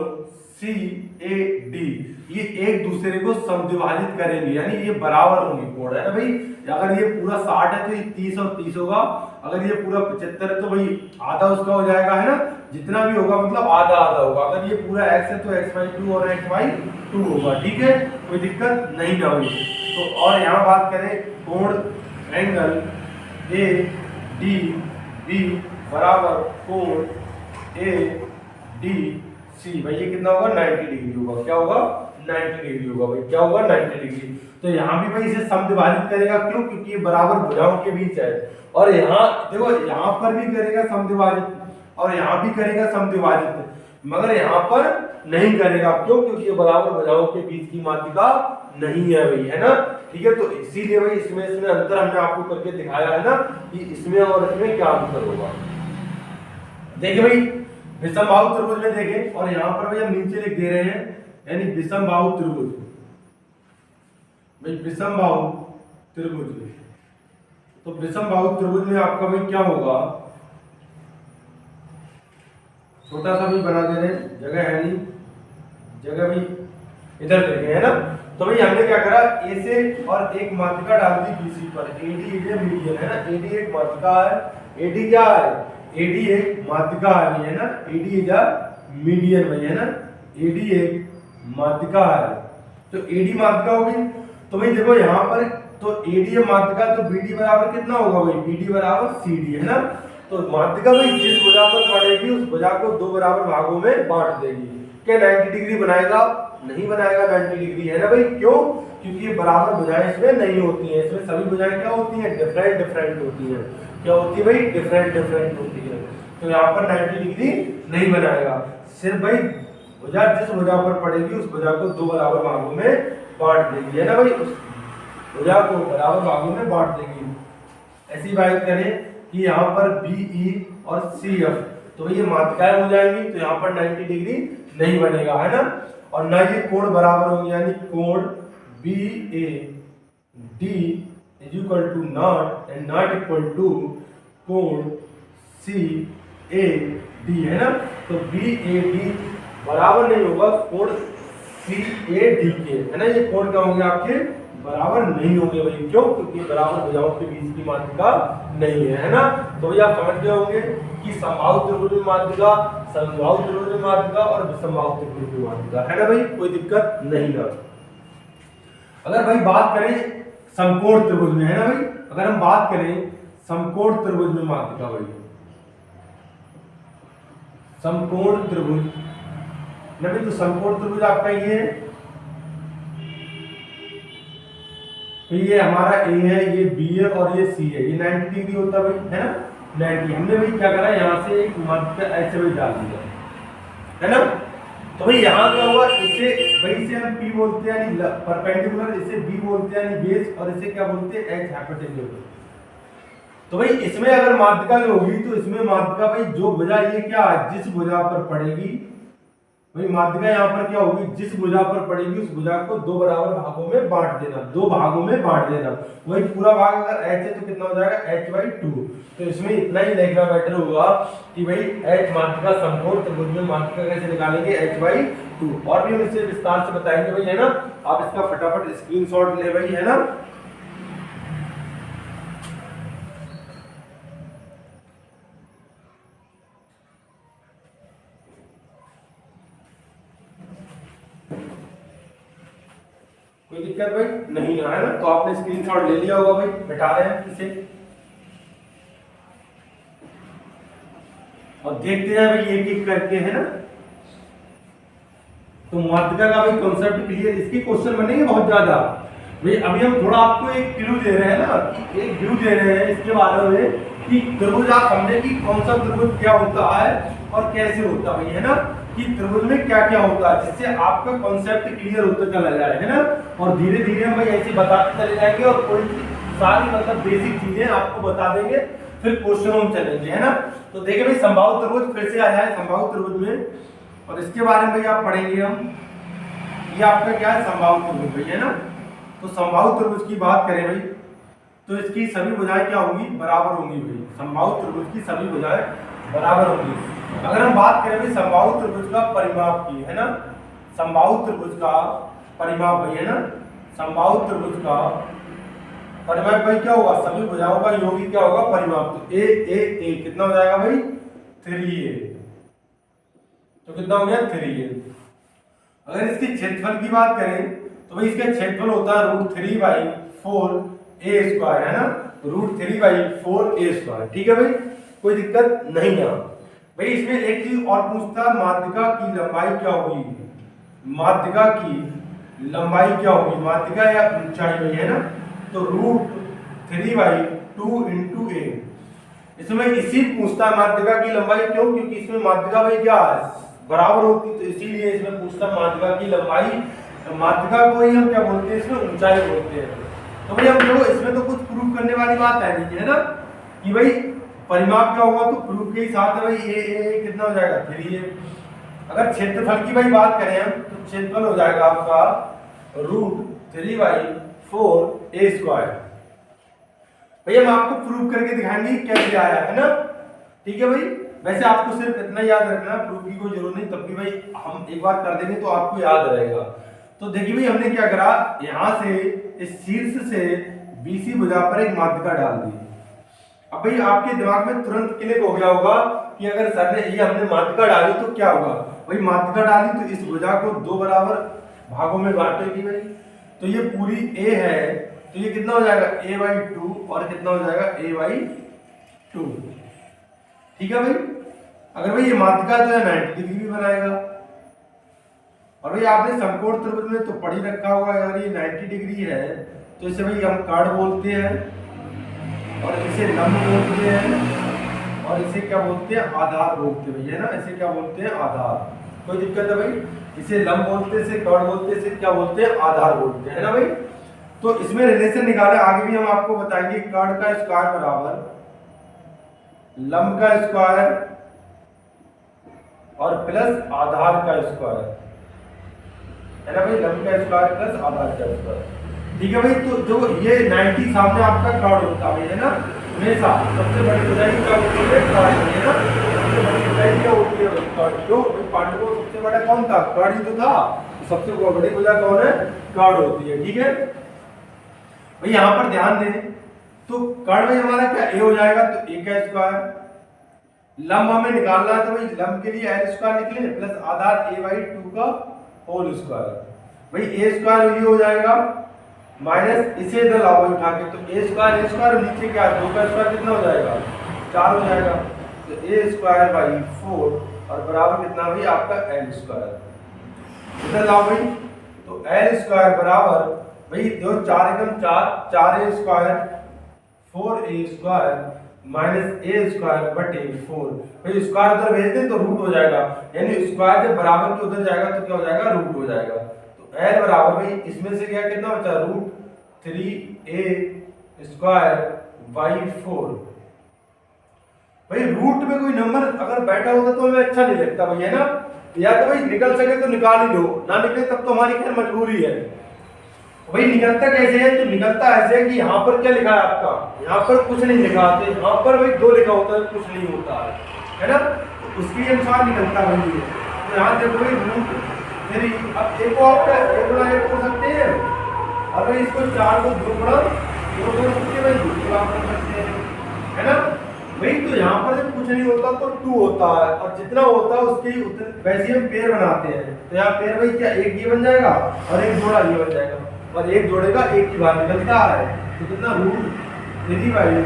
CAD, ये एक दूसरे को समद्विभाजित करेंगे, यानी ये बराबर होंगे कोण है ना भाई। अगर ये पूरा 60 है तो ये 30 और 30 होगा, अगर ये पूरा 75 है तो भाई आधा उसका हो जाएगा है ना, जितना भी होगा मतलब आधा आधा होगा। अगर ये पूरा x है तो x/2 और x/2 होगा, ठीक है, कोई दिक्कत नहीं ना भाई। तो और यहाँ बात करें कोण एंगल ADB बराबर कोण ADC, भाई ये कितना होगा, 90 डिग्री होगा, क्या होगा, 90 डिग्री होगा भाई। क्या होगा? 90 डिग्री। तो यहाँ भी भाई इसे समद्विभाजित करेगा, क्यों? क्योंकि ये बराबर भुजाओं के बीच है। और यहाँ देखो, यहाँ पर भी करेगा समद्विभाजित और यहाँ भी करेगा समद्विभाजित, मगर यहाँ पर नहीं करेगा। क्यों? क्योंकि ये बराबर भुजाओं के बीच की मात्रिका नहीं है भाई, है ना। ठीक है, तो इसीलिए भाई इसमें अंतर हमने आपको करके दिखाया है ना कि इसमें और इसमें क्या अंतर होगा। देखिए भाई, विषमबाहु त्रिभुज में देखें, और यहाँ पर भाई हम नीचे लिख दे रहे हैं, यानी विषमबाहु त्रिभुज भाई, विषमबाहु त्रिभुज में, तो विषमबाहु त्रिभुज में आपका भाई क्या होगा, छोटा सा भी बना दे रहे हैं, जगह है नहीं, जगह भी इधर देखें, है ना। तो भाई हमने क्या करा, ए से और एक मात्रिका डाल दी बीसी पर, एडी इज ए मीडियन, है ना। एडी एक मात्रिका है, एडी क्या है, एडी एक मात्रिका है भाई, है ना। एडी इज अ मीडियन भाई, है ना। एडी एक मात्रिका है, तो एडी मात्रिका होगी। तो भाई देखो यहाँ पर, तो एडी है मात्रिका, तो बीडी बराबर कितना होगा भाई, बीडी बराबर सीडी, है ना। तो मात्रिका भाई जिस भुजा पर पड़ेगी उस भुजा को दो बराबर भागों में बांट देगी। क्या 90 डिग्री बनाएगा? नहीं बनाएगा 90 डिग्री, है ना भाई। क्यों? क्योंकि ये बराबर भुजाएं इसमें नहीं होती हैं। इसमें सभी भुजाएं क्या होती हैं, डिफरेंट डिफरेंट होती हैं। क्या होती है भाई, डिफरेंट डिफरेंट होती है। तो यहाँ पर 90 डिग्री नहीं बनाएगा। सिर्फ भाई भुजा जिस भुजा पर पड़ेगी उस भुजा को दो बराबर भागों में बांट देगी, है ना भाई। उस भुजा को बराबर भागों में बांट देगी। ऐसी बात करें कि यहाँ पर BE और CF, तो ये मात्रिकाएं हो जाएंगी, तो यहाँ पर 90 डिग्री नहीं बनेगा, है ना। और ना ये कोण बराबर होंगे, यानी कोण BAD is equal to not and not equal to कोण CAD, है ना। तो BAD बराबर नहीं होगा कोण CAD के, है ना। ये कोण क्या होंगे आपके, बराबर नहीं होंगे भाई। क्यों? क्योंकि बराबर भुजाओं के बीच की मात्रिका नहीं है, है ना। तो भैया आप समझ गए होंगे कि समबाहु त्रिभुज में मात्रिका, समबाहु त्रिभुज में मात्रिका और विषमबाहु त्रिभुज में मात्रिका, है ना भाई। कोई दिक्कत नहीं ना। अगर भाई बात करें समकोण त्रिभुज में, है ना भाई, अगर हम बात करें समकोण त्रिभुज में मात्रिका भाई, समकोण त्रिभुज ना भाई, तो समकोण त्रिभुज आपका ये है, तो ये हमारा A है, ये B है और ये C है। ये 90 डिग्री होता है भाई, है ना। 90 हमने भाई क्या करा, यहाँ से एक मात्रिका ऐसे भी डाल दिया, है ना। तो भाई यहाँ क्या हुआ, इसे भाई इसे हम P बोलते हैं यानी परपेंडिकुलर, इसे B बोलते हैं यानी बेस, और इसे क्या बोलते हैं, H हाइपोटेन्यूज। तो भाई इसमें अगर मात्रिका जो होगी, तो इसमें मात्रिका भाई जो भुजा ये क्या है, जिस भुजा पर पड़ेगी भाई मात्रिका यहाँ पर क्या होगी, जिस भुजा पर पड़ेगी उस भुजा को दो बराबर भागों में बांट देना, दो भागों में बांट देना। वही पूरा भाग अगर h है तो कितना हो जाएगा, h/2। तो इसमें इतना ही देखना बेटर होगा कि भाई h मात्रिका समकोण त्रिभुज में मात्रिका कैसे निकालेंगे, h/2। और भी हम इसे विस्तार से बताएंगे भाई, है ना। आप इसका फटाफट स्क्रीनशॉट ले भाई, है ना। कोई दिक्कत भाई नहीं है ना। तो आपने स्क्रीनशॉट ले लिया होगा भाई, बैठा रहे हैं इसे और देखते हैं भाई एक एक करके, है ना। तो मात्रिका का भाई कॉन्सेप्ट क्लियर, इसके क्वेश्चन बनेंगे बहुत ज्यादा भाई। अभी हम थोड़ा आपको एक क्लू दे रहे हैं ना, एक व्यू दे रहे हैं इसके बारे में कि त्रिभुज आप समझे कि कौन सा त्रिभुज क्या होता है और कैसे होता है, है ना। कि त्रिभुज में क्या क्या होता है, जिससे आपका कॉन्सेप्ट क्लियर होता चला जाए, है ना। और धीरे धीरे हम भाई ऐसे बताते चले जाएंगे और कोई सारी मतलब बेसिक चीजें आपको बता देंगे, फिर क्वेश्चन हम चलेंगे, है ना। तो देखिए भाई समबाहु त्रिभुज फिर से आ जाए समबाहु त्रिभुज में, और इसके बारे में भाई आप पढ़ेंगे हम। ये आपका क्या है, समबाहु त्रिभुज भाई, है ना। तो समबाहु त्रिभुज की बात करें भाई, तो इसकी सभी भुजाएं क्या होंगी, बराबर होंगी भाई। समबाहु त्रिभुज की सभी भुजाएं बराबर होंगी। अगर हम बात करें भाई समबाहु त्रिभुज का परिमाप की, है ना, समबाहु त्रिभुज का परिमाप भाई, है ना। समबाहु त्रिभुज का परिमाप भाई क्या होगा, सभी भुजाओं का योग ही क्या होगा, परिमाप। तो a कितना हो जाएगा भाई, 3a। तो कितना हो गया, 3a। अगर इसके क्षेत्रफल की बात करें तो भाई इसका क्षेत्रफल होता है √3/4a², है ना। √3/4a², ठीक है भाई, कोई दिक्कत नहीं है भाई। इसमें एक चीज और पूछता है, मात्रिका की लंबाई क्या होगी, मात्रिका की लंबाई क्या होगी, माध्यिका या ऊंचाई भाई, है ना। तो √3/2 इंटू ए। इसमें इसी पूछता है माध्यिका की लंबाई, क्यों, क्योंकि इसमें माध्यिका भाई क्या है, बराबर होती, तो इसीलिए इसमें पूछता माध्यिका की लंबाई। तो माध्यिका को ही हम क्या बोलते हैं, इसमें ऊंचाई बोलते हैं। तो भाई हम देखो इसमें तो कुछ प्रूफ करने वाली बात है नहीं, है ना, कि भाई परिमाप क्या होगा, तो प्रूफ के ही साथ है भाई ए कितना हो जाएगा 3a। अगर क्षेत्रफल की भाई बात करें हम, तो क्षेत्रफल हो जाएगा आपका √3/4a²। भैया हम आपको प्रूफ करके दिखाएंगे कैसे आया, है ना, ठीक है भाई। वैसे आपको सिर्फ इतना याद रखना, प्रूफ की कोई जरूरत नहीं, तब भी भाई हम एक बार कर देंगे तो आपको याद रहेगा। तो देखिए भाई हमने क्या करा, यहाँ से इस शीर्ष से BC भुजा पर एक माध्यिका डाल दी। अब भाई आपके दिमाग में तुरंत क्लिक हो गया होगा कि अगर सर ने ये हमने माध्यिका डाली तो क्या होगा। भाई माध्यिका डाली तो इस भुजा को 2 बराबर भागों में बांटेगी भाई। तो ये पूरी A है, तो ये कितना हो जाएगा a/2 और कितना हो जाएगा a/2, ठीक है भाई। अगर भाई ये माध्यिका जो है 90 डिग्री भी बनाएगा। और भाई आपने समकोण त्रिभुज में तो पढ़ ही रखा होगा, अगर ये 90 डिग्री है तो इसे भाई हम कार्ड बोलते हैं, और इसे लंब बोलते हैं, और इसे क्या बोलते हैं, आधार बोलते हैं, है ना, इसे क्या बोलते हैं, आधार। कोई दिक्कत है भाई, इसे लंब बोलते हैं, इसे कार्ड बोलते हैं, इसे क्या बोलते हैं, आधार बोलते हैं, है ना भाई। तो इसमें रिलेशन निकाले, आगे भी हम आपको बताएंगे। कार्ड का स्क्वायर बराबर लंब का स्क्वायर और प्लस आधार का स्क्वायर, है ना भाई, लंब का स्क्वायर प्लस आधार का स्क्वायर, ठीक है भाई। तो जो ये 90 सामने आपका कार्ड होता है ना, हमेशा सबसे बड़ी बुझाई क्या होती है, कार्ड, है ना, सबसे बड़ी बुझाई क्या होती है, कार्ड। जो पांडवों को सबसे बड़ा कौन था, कार्ड ही तो था, तो सबसे बड़ी बुझा कौन है, कार्ड होती है, ठीक है भाई। यहाँ पर ध्यान दें, तो कार्ड भाई हमारा क्या a हो जाएगा, तो a का स्क्वायर, लंब हमें निकालना है तो भाई लंब के लिए l² निकले प्लस आधार a/2 का होल स्क्वायर। भाई a² ये हो जाएगा माइनस इसे इधर लाओ उठा के, तो a² नीचे क्या है, 2 का स्क्वायर कितना हो जाएगा, 4 हो जाएगा। तो a²/4 और बराबर कितना भाई आपका l², इधर लाओ भाई, तो l² बराबर भाई दो 4 एकम 4a² 4a² माइनस a² बटे 4। भाई स्क्वायर उधर भेज दें तो रूट हो जाएगा, यानी स्क्वायर जब बराबर के उधर जाएगा तो क्या हो जाएगा, रूट हो जाएगा। तो l बराबर भाई इसमें से क्या कितना बचा, √3a²/4। भाई रूट में कोई नंबर अगर बैठा होता तो हमें अच्छा नहीं लगता भाई, है ना, या तो भाई निकल सके तो निकाल ही लो, ना निकले तब तो हमारी खैर मजबूरी है। भाई निकलता कैसे है, तो निकलता ऐसे है कि यहाँ पर क्या लिखा है आपका, यहाँ पर कुछ नहीं लिखा है, यहाँ पर भाई 2 लिखा होता है, कुछ नहीं होता है ना, तो उसके अनुसार निकलता भाई ये। तो यहाँ देखो भाई √3, अब एक को आप 1 गुणा 1 कर सकते हैं, अगर इसको 4 को 2 गुणा 2 कर सकते हैं भाई, 2 गुणा कर सकते हैं, है ना भाई। तो यहाँ पर जब कुछ नहीं होता तो 2 होता है, और जितना होता है उसके ही वैसे हम पेयर बनाते हैं। तो यहाँ पेयर भाई क्या, एक ये बन जाएगा और एक जोड़ा ये बन जाएगा, और एक जोड़ेगा एक की बाहर निकलता है, तो कितना √3/2।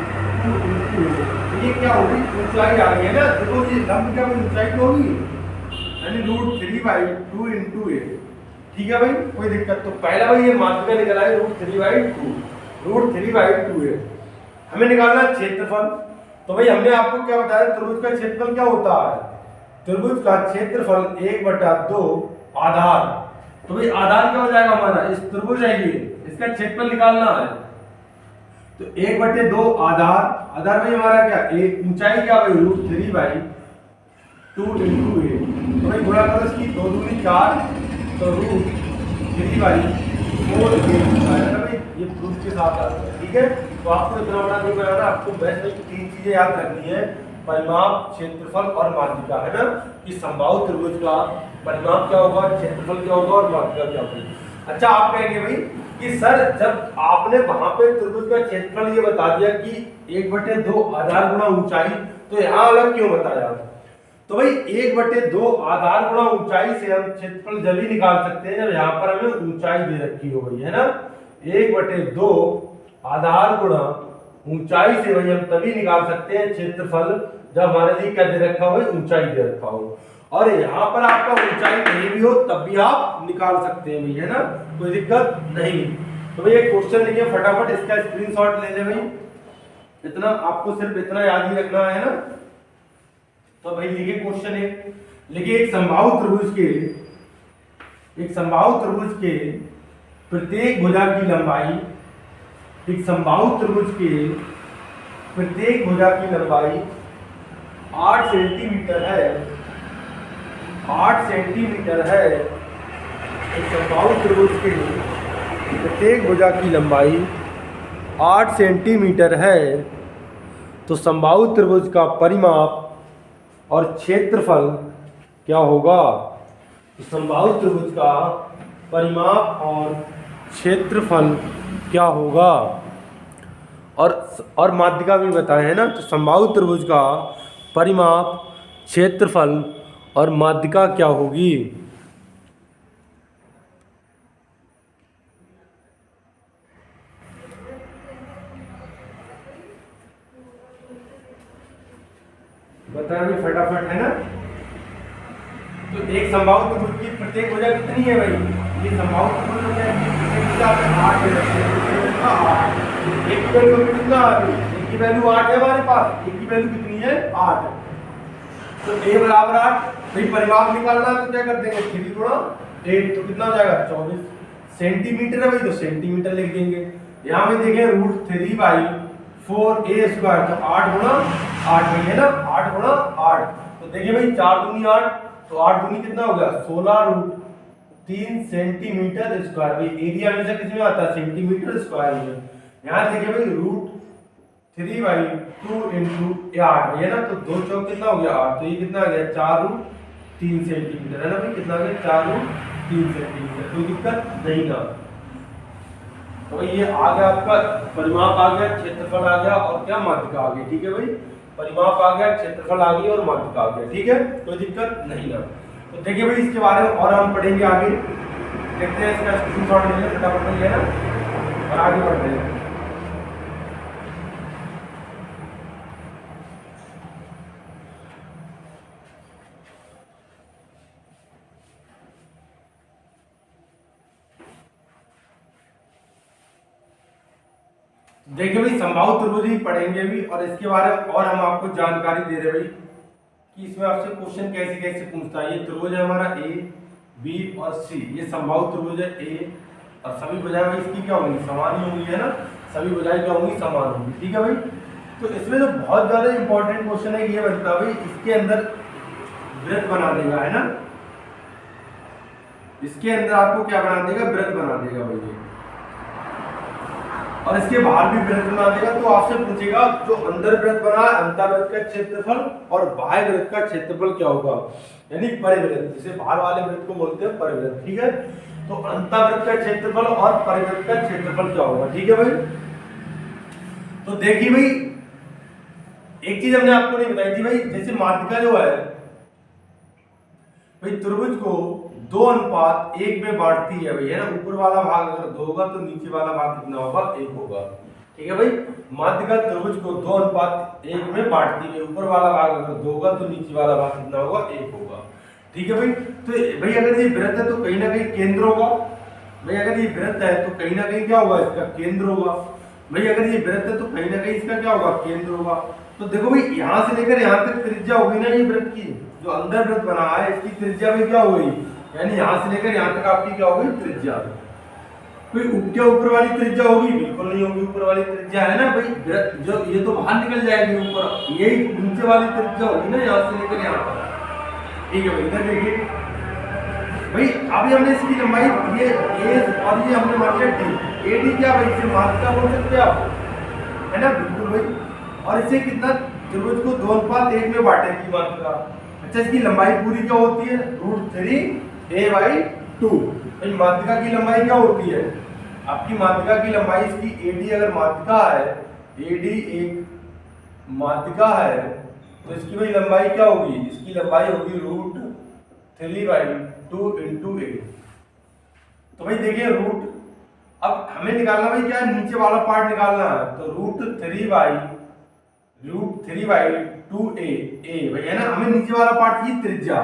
ये क्या होगी, ऊंचाई आ गई है ना, देखो ये लंब क्या ऊंचाई तो होगी, यानी √3/2 इंटू a, ठीक है भाई, कोई दिक्कत। तो पहला भाई ये माध्यिका निकला है √3/2 है। हमें निकालना है क्षेत्रफल। तो भाई हमने आपको क्या बताया, त्रिभुज का क्षेत्रफल क्या होता है, त्रिभुज का क्षेत्रफल 1/2 आधार। तो भाई आधार क्या हो जाएगा हमारा, इस त्रिभुज है ये, इसका क्षेत्रफल निकालना है, तो 1/2 आधार, आधार भाई हमारा क्या, एक ऊंचाई क्या भाई √3/2 इंटू a। तो भाई गुणा करो इसकी, 2 दूनी 4, तो √3/4 भाई ये प्रूफ के साथ आता है, ठीक है। तो आपको इतना बड़ा नहीं बनाना, आपको बस 3 चीजें याद रखनी है, परिमाप, क्षेत्रफल और माध्यिका, है ना, कि समबाहु त्रिभुज का परिमाप क्या होगा, क्षेत्रफल क्या होगा और माध्यिका क्या होगी। अच्छा आप कहेंगे भाई कि सर जब आपने वहां पे त्रिभुज का क्षेत्रफल ये बता दिया कि 1/2 आधार गुणा ऊंचाई, तो यहाँ अलग क्यों बताया। तो भाई 1/2 आधार गुणा ऊंचाई से हम क्षेत्रफल जब ही निकाल सकते हैं जब यहाँ पर हमें ऊंचाई दे रखी हो गई, है ना। 1/2 आधार गुणा ऊंचाई से भाई हम तभी निकाल सकते हैं क्षेत्रफल जब हमारे लिए क्या दे रखा हो, ऊंचाई दे रखा हो। और यहाँ पर आपका ऊंचाई नहीं भी हो तब भी आप निकाल सकते हैं भाई, है ना, कोई दिक्कत नहीं। तो भाई एक क्वेश्चन लिखिए फटाफट, इसका स्क्रीनशॉट ले ले भाई, इतना आपको सिर्फ इतना याद ही रखना है ना। तो भाई लिखिए क्वेश्चन है, लिखिए एक समबाहु त्रिभुज के प्रत्येक भुजा की लंबाई, एक समबाहु त्रिभुज के प्रत्येक भुजा की लंबाई 8 सेंटीमीटर है, 8 सेंटीमीटर है। एक समबाहु त्रिभुज के प्रत्येक भुजा की लंबाई 8 सेंटीमीटर है, तो समबाहु त्रिभुज का परिमाप और क्षेत्रफल क्या होगा? तो समबाहु त्रिभुज का परिमाप और क्षेत्रफल क्या होगा? और माध्यिका भी बताए हैं ना, तो समबाहु त्रिभुज का परिमाप, क्षेत्रफल और माध्यिका क्या होगी? बताइए फटाफट, है ना। तो एक समबाहु त्रिभुज की प्रत्येक भुजा कितनी है भाई? ये समबाहु त्रिभुज हो गया, प्रत्येक भुजा 8 है। एक की वैल्यू कितना आ गई? एक की वैल्यू 8 है हमारे पास, एक की वैल्यू कितनी है? 8। तो a बराबर 8, भाई परिमाप निकालना है तो क्या कर देंगे? 3 गुणा 8, तो कितना हो जाएगा? 24 सेंटीमीटर है भाई, तो सेंटीमीटर लिख देंगे। यहाँ पे देखें √3/4a स्क्वायर, तो 8 गुणा 8 भाई, है ना, 8 गुणा 8। तो देखिए भाई 4 दूनी 8, तो 8 दूनी कितना हो गया? 16√3 सेंटीमीटर स्क्वायर। भाई एरिया हमेशा किस में आता है? सेंटीमीटर स्क्वायर में। यहाँ देखिए भाई √3/2 × 8 है ना, तो 2 चौक कितना हो गया? 8, तो ये कितना आ गया? 4√3 सेंटीमीटर, है ना भाई, कितना आ गया? 4√3 सेंटीमीटर। कोई दिक्कत नहीं ना। तो ये आ गया आपका परिमाप आ गया, क्षेत्रफल आ गया और क्या? माध्यिका आ गई। ठीक है भाई, परिमाप आ गया, क्षेत्रफल आ गई और माध्यिका आ गया। ठीक है, कोई दिक्कत नहीं ना। तो देखिए भाई इसके बारे में और हम पढ़ेंगे आगे, देखते हैं, इसका स्क्रीनशॉट ले लें फटाफट, है ना, और आगे बढ़ते हैं। देखिए भाई समबाहु त्रिभुज ही पढ़ेंगे भी, और इसके बारे में और हम आपको जानकारी दे रहे भाई कि इसमें आपसे क्वेश्चन कैसे कैसे पूछता है। ये त्रिभुज है हमारा ए, बी और सी, ये समबाहु त्रिभुज है ए, और सभी भुजाएं भाई इसकी क्या होंगी? समान ही होंगी, है ना, सभी भुजाएं क्या होंगी? समान होंगी। ठीक है भाई, तो इसमें जो बहुत ज्यादा इंपॉर्टेंट क्वेश्चन है ये बनता है भाई, इसके अंदर वृत्त बना देगा, है ना, इसके अंदर आपको क्या बना देगा? वृत्त बना देगा भाई ये, और इसके बाहर भी वृत्त बना देगा। तो आपसे पूछेगा जो अंदर वृत्त बना है, अंतर्वृत्त का क्षेत्रफल और बाह्य वृत्त का क्षेत्रफल क्या होगा, यानी परिवृत्त, जिसे बाहर वाले वृत्त को बोलते हैं परिवृत्त। ठीक है, तो अंतर्वृत्त का क्षेत्रफल और परिवृत्त का क्षेत्रफल क्या होगा? ठीक है भाई, तो देखिए भाई एक चीज हमने आपको नहीं बताई थी भाई, जैसे माध्यिका जो है भाई त्रिभुज को 2:1 में बांटती है भाई, है ना, ऊपर वाला भाग अगर 2 होगा तो नीचे वाला भाग कितना होगा? 1 होगा। ठीक है भाई, माध्यिका त्रिभुज को 2:1 में बांटती है, ऊपर वाला भाग अगर 2 होगा तो नीचे वाला भाग कितना होगा? 1 होगा। ठीक है भाई, तो भाई अगर ये वृत्त है तो कहीं ना कहीं केंद्र होगा भाई, अगर ये वृत्त है तो कहीं ना कहीं क्या होगा? इसका केंद्र होगा भाई, अगर ये वृत्त है तो कहीं ना कहीं इसका क्या होगा? केंद्र होगा। तो देखो भाई यहाँ से लेकर यहाँ तक त्रिज्या होगी ना, ये वृत्त की जो अंदर वृत्त बना है इसकी त्रिज्या भी क्या होगी? यानी यहाँ से लेकर यहाँ तक आपकी क्या होगी? त्रिज्या। कोई क्या ऊपर वाली त्रिज्या होगी? बिल्कुल नहीं होगी ऊपर वाली त्रिज्या, है ना भाई, जो ये तो बाहर निकल जाएगी ऊपर, यही नीचे वाली त्रिज्या होगी ना, यहाँ से लेकर यहाँ पर। ठीक है भाई, इधर देखिए भाई, अभी हमने इसकी लंबाई ये ए और ये हमने मान लिया डी, ए डी क्या भाई? इसे माध्यिका बोल सकते हैं आप, है ना, बिल्कुल भाई। और इसे कितना? त्रिभुज को 2:1 में बांटेगी माध्यिका। अच्छा, इसकी लंबाई पूरी क्या होती है? √3a/2। भाई माध्यिका की लंबाई क्या होती है? आपकी माध्यिका की लंबाई, इसकी एडी अगर माध्यिका है, एडी एक माध्यिका है, तो इसकी भाई लंबाई क्या होगी? इसकी लंबाई होगी √3/2 × 8। तो भाई देखिए रूट, अब हमें निकालना भाई क्या है? नीचे वाला पार्ट निकालना है, तो √3/2a भाई, है ना, हमें नीचे वाला पार्ट की त्रिज्या,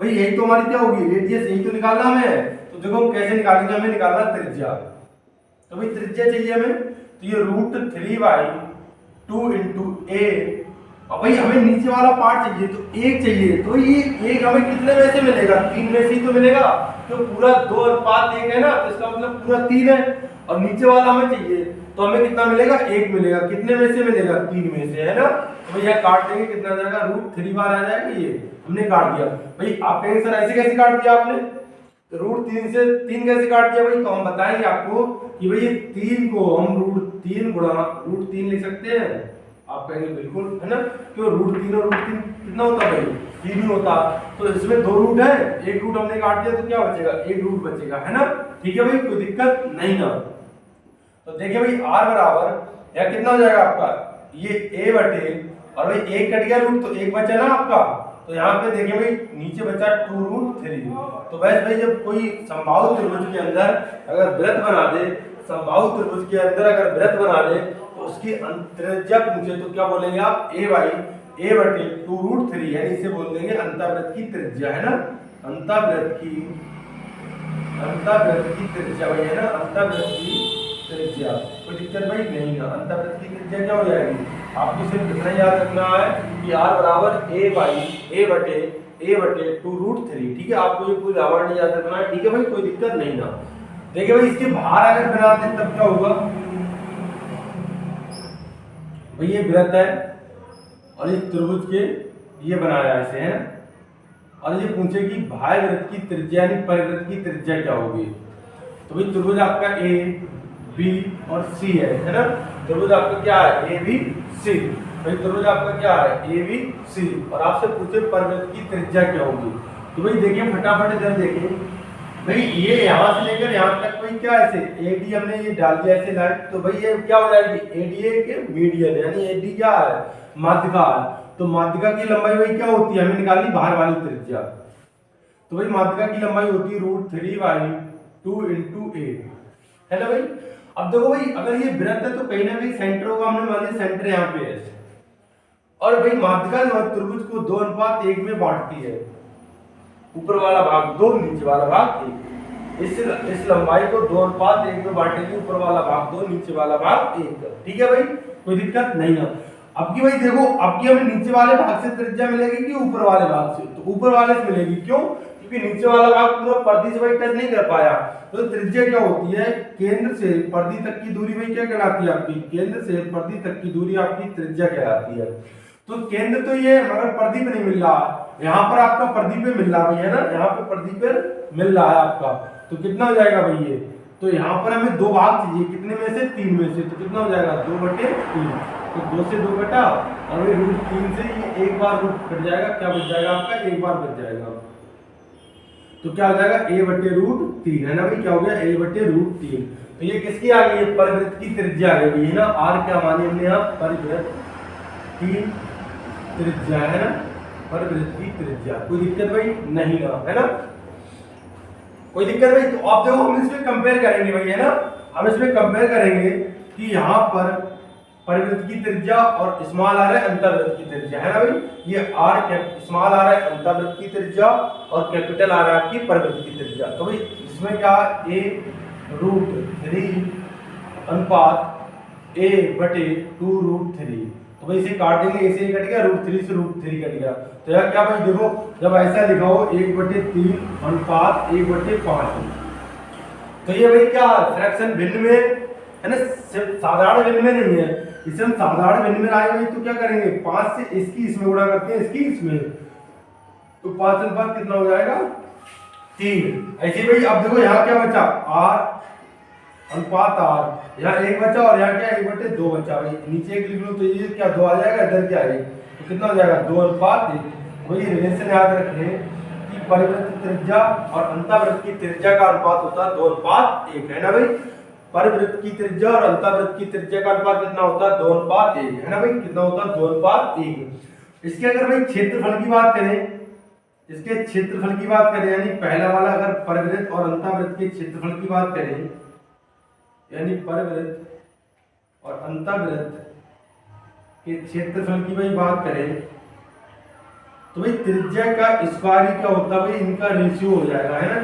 भाई यही तो हमारी क्या होगी, रेडियस, यही तो निकालना हमें। तो देखो हम कैसे निकालेंगे, हमें निकालना त्रिज्या। तो भाई त्रिज्या चाहिए हमें, तो ये √3/2 इंटू ए। और भाई हमें नीचे वाला पार्ट चाहिए, तो एक चाहिए, तो ये एक हमें कितने में से मिलेगा, 3 में से ही तो मिलेगा। तो पूरा 2:1 है ना, तो इसका मतलब पूरा 3 है। और नीचे वाला हमें चाहिए, तो हमें कितना मिलेगा, 1 मिलेगा। कितने में से मिलेगा, 3 में से, है ना। तो भैया काट देंगे, कितना आ जाएगा, √3 बार आ जाएगा। ये हमने काट दिया। भाई आप कहेंगे सर ऐसे कैसे काट दिया आपने, तो √3 से 3 कैसे काट दिया भाई, तो हम बताएंगे आपको कि भाई ये 3 को हम √3 गुणा √3 लिख सकते हैं। आप कहेंगे बिल्कुल, है ना, क्यों, √3 और √3 कितना होता है भाई, 3 ही होता। तो इसमें 2 रूट है, एक रूट हमने काट दिया, तो क्या बचेगा, एक रूट बचेगा, है ना। ठीक है भाई, कोई दिक्कत नहीं ना। तो देखिए भाई r बराबर या कितना हो जाएगा आपका, ये a बटे, और भाई एक कट गया रूट, तो एक बचा ना आपका। तो यहाँ पे देखिए भाई नीचे बचा 2√3। तो बस भाई जब कोई समबाहु त्रिभुज के अंदर अगर वृत्त बना दे, समबाहु त्रिभुज के अंदर अगर वृत्त बना दे, तो उसकी त्रिज्या पूछे तो क्या बोलेंगे आप, a बटे 2√3, यानी इसे बोल देंगे अंतःवृत्त की त्रिज्या, है ना। अंतःवृत्त की त्रिज्या भाई, है ना, अंतःवृत्त की त्रिज्या। कोई दिक्कत भाई नहीं ना। अंतःवृत्त की त्रिज्या क्या हो जाएगी, आपको सिर्फ इतना याद रखना है कि r बराबर a बटे 2√3। ठीक है, आपको ये कोई रावण नहीं याद रखना है। ठीक है भाई, कोई दिक्कत नहीं ना। देखिए भाई इसके बाहर अगर बनाते हैं तब क्या होगा, भाई ये वृत्त है और इस त्रिभुज के ये बनाया ऐसे, है ना। और ये पूछे कि बाह्य वृत्त की त्रिज्या यानी परिवृत्त की त्रिज्या क्या होगी। तो भाई त्रिभुज आपका ए बी और सी है ना। त्रिभुज आपका क्या है, ए बी सी। भाई त्रिभुज आपका क्या है, ए बी सी, और आपसे पूछे परिवृत्त की त्रिज्या क्या होगी। तो भाई देखिए फटाफट इधर देखिए, भाई ये यहाँ से लेकर यहाँ तक कोई क्या ऐसे एडी हमने ये डाल दिया ऐसे लाइन, तो भाई ये क्या हो जाएगी, एडीए के मीडियन, यानी एडी क्या है, माध्यिका है। तो माध्यिका की लंबाई भाई क्या होती है, हमें निकालनी बाहर वाली त्रिज्या। तो भाई माध्यिका की लंबाई होती है √3/2 इंटू ए, है ना भाई। अब देखो भाई अगर ये वृत्त है तो कहीं ना कहीं सेंटर होगा, हमने मान लिया सेंटर यहाँ पे है। और भाई माध्यिका जो है त्रिभुज को 2:1 में बांटती है, ऊपर वाला भाग 2, नीचे वाला भाग 1। इस लंबाई को 2:1 में बांटेंगे, ऊपर वाला भाग 2, नीचे वाला भाग 1। ठीक है भाई, कोई दिक्कत नहीं ना। अब की भाई देखो, अब की हमें नीचे वाले भाग से त्रिज्या मिलेगी कि ऊपर वाले भाग से, तो ऊपर वाले से मिलेगी। क्यों, क्योंकि नीचे वाला भाग पूरा परिधि से भाई टच नहीं कर पाया। तो त्रिज्या क्या होती है, केंद्र से परिधि तक की दूरी भाई क्या कहलाती है आपकी, केंद्र से परिधि तक की दूरी आपकी त्रिज्या कहलाती है। तो केंद्र तो ये मगर परिधि पे नहीं मिल रहा, यहाँ पर आपका परिधि पे मिल रहा भाई, है ना, यहाँ पे परिधि पे मिल रहा है आपका। तो कितना हो जाएगा भाई ये, तो यहाँ पर हमें 2 भाग चाहिए, कितने में से, 3 में से। तो कितना हो जाएगा, 2/3। तो 2 से 2 कटा, और √3 से ये एक बार रूट कट जाएगा, क्या बच जाएगा आपका, एक बार बच जाएगा। तो क्या हो जाएगा, a/√3, है ना भाई, क्या हो गया, a/√3। तो ये किसकी आ गई है, परिवृत्त की त्रिज्या आ गई है ना। r क्या मानी हमने यहाँ, परिवृत्त की त्रिज्या, है ना, परिवृत्त की त्रिज्या। कोई दिक्कत भाई नहीं ना, है ना, कोई दिक्कत भाई। तो आप देखो हम इसमें कंपेयर करेंगे भाई, है ना, हम इसमें कंपेयर करेंगे कि यहाँ पर परिवृत्त की त्रिज्या और स्मॉल r है अंतर्वृत्त की त्रिज्या, है ना भाई। ये r स्मॉल r है अंतर्वृत्त की त्रिज्या और कैपिटल R है आपकी परिवृत्त की त्रिज्या। तो भाई इसमें क्या, a√3 अनुपात a/2√3। तो भाई इसे काट देंगे, इसे कट गया, √3 से √3 कट गया। तो यार क्या भाई देखो, जब ऐसा लिखा हो 1/3 अनुपात 1/5, तो ये भाई क्या फ्रैक्शन भिन्न में, है ना, साधारण भिन्न में नहीं है। इसे हम साधारण भिन्न में लाएंगे तो क्या करेंगे, 5 से इसकी इसमें गुणा करते हैं, इसकी इसमें, तो 5 अनुपात कितना हो जाएगा, 3। ऐसे भाई अब देखो यहाँ क्या बचा, r अनुपात r, यहाँ 1 बचा और यहाँ क्या 1/2 बचा। भाई नीचे 1 लिख लो तो ये क्या 2 आ जाएगा, इधर क्या है, तो कितना हो जाएगा, 2:1। वही रिलेशन याद रखें कि परिवृत्त की त्रिज्या और अंतःवृत्त की त्रिज्या का अनुपात होता है 2:1, है ना भाई। परिवृत्त की त्रिज्या और अंतःवृत्त की त्रिज्या का अनुपात कितना होता है, 2:1, है ना भाई, कितना होता है, 2:1। इसके अगर भाई क्षेत्रफल की बात करें, इसके क्षेत्रफल की बात करें, यानी पहला वाला अगर परिवृत्त और अंतःवृत्त के क्षेत्रफल की बात करें, यानी परिवृत्त और अंतःवृत्त के क्षेत्रफल की भाई बात करें, तो भाई त्रिज्या का स्क्वायर ही क्या होता है भाई, इनका रेशियो हो जाएगा, है ना,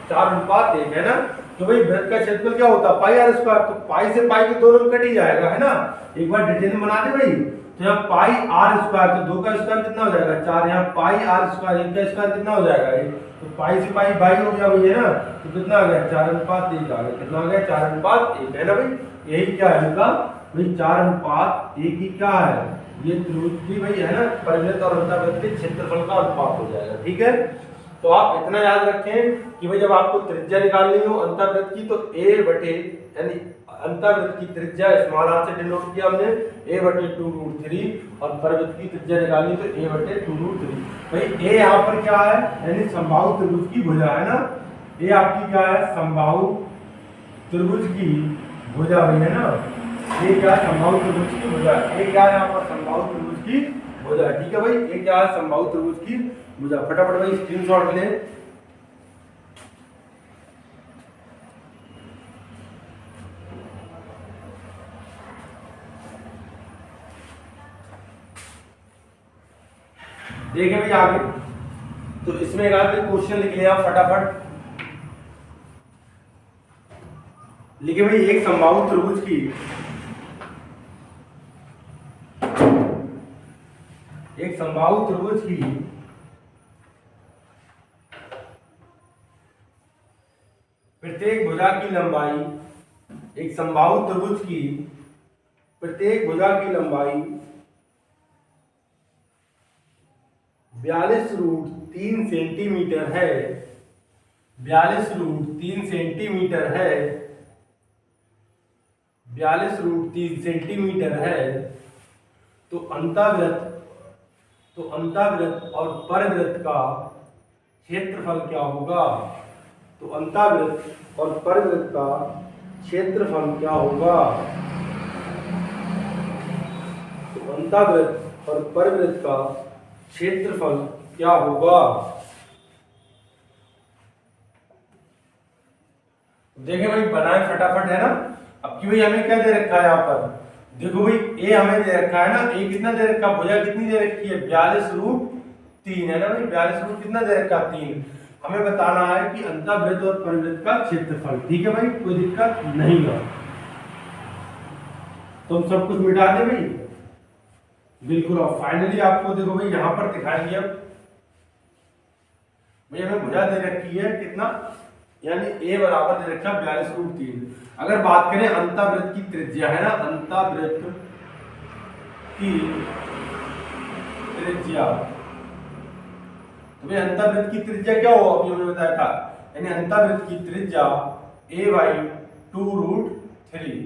4:1 है ना। तो भाई वृत्त का क्षेत्रफल क्या होता है, पाई आर स्क्वायर, तो पाई से पाई तो दोनों कट ही जाएगा, है ना। एक बार डिटेल में बना दे भाई, तो यहाँ पाई आर स्क्वायर, तो 2 का स्क्वायर कितना हो जाएगा 4, यहाँ पाई आर स्क्वायर, 1 का स्क्वायर कितना हो जाएगा 1, तो पाई से पाई बाई हो गया भाई, है ना। तो कितना आ गया 4:1 आ गया, कितना आ गया 4:1, है ना भाई। यही क्या है इनका भाई, 4:1 ही क्या है, ये त्रिभुज की भाई, है ना, परिवृत्त और अंतःवृत्त के क्षेत्रफल का अनुपात हो जाएगा, ठीक है। तो आप इतना याद रखें कि भाई जब आपको त्रिज्या निकालनी हो अंतःवृत्त की, तो a बटे, यानी अंतःवृत्त की त्रिज्या स्मॉल r से डिनोट किया हमने, a/2√3, और परिवृत्त की त्रिज्या निकालनी तो a/2√3। भाई a यहाँ पर क्या है, यानी समबाहु त्रिभुज की भुजा, है ना। a आपकी क्या है, समबाहु त्रिभुज की भुजा भाई, है ना। ये क्या है, समबाहु त्रिभुज की भुजा, ये क्या है यहाँ पर समबाहु त्रिभुज की भुजा, ठीक है भाई। ये क्या है, समबाहु त्रिभुज की भुजा। फटाफट भाई स्क्रीनशॉट ले। देखिए भाई आगे, तो इसमें एक आध क्वेश्चन लिख लिया फटाफट। लिखे भाई, एक समबाहु त्रिभुज की प्रत्येक भुजा की लंबाई, एक समबाहु त्रिभुज की प्रत्येक भुजा की लंबाई 42√3 सेंटीमीटर है, 42√3 सेंटीमीटर है, 42√3 सेंटीमीटर है। तो अंतःवृत्त और परवृत्त का क्षेत्रफल क्या होगा, तो अंतःवृत्त और परवृत्त का क्षेत्रफल क्या होगा, तो अंतःवृत्त और परवृत्त का क्षेत्रफल क्या होगा। देखें भाई बनाए फटाफट, है ना। अब की भाई हमें क्या दे रखा है यहाँ पर, देखो भाई ए हमें दे रखा है ना, ए कितना दे रखा, भुजा कितनी दे रखी है 42√3, है ना भाई, 42 कितना दे रखा 3। हमें बताना है कि अंतःवृत्त और परवृत्त का क्षेत्रफल, ठीक है भाई, कोई दिक्कत नहीं है। तो हम सब कुछ मिटा दे भाई, बिल्कुल। और फाइनली आपको देखो भाई यहाँ पर दिखाएंगे अब भाई, हमें भुजा दे रखी है कितना, यानी a बराबर दे रखा 42√3। अगर बात करें अंतःवृत्त की त्रिज्या, है ना, अंतःवृत्त की त्रिज्या, तो भाई अंतःवृत्त की त्रिज्या क्या हो, अभी हमने बताया था, यानी अंतःवृत्त की त्रिज्या a/2√3,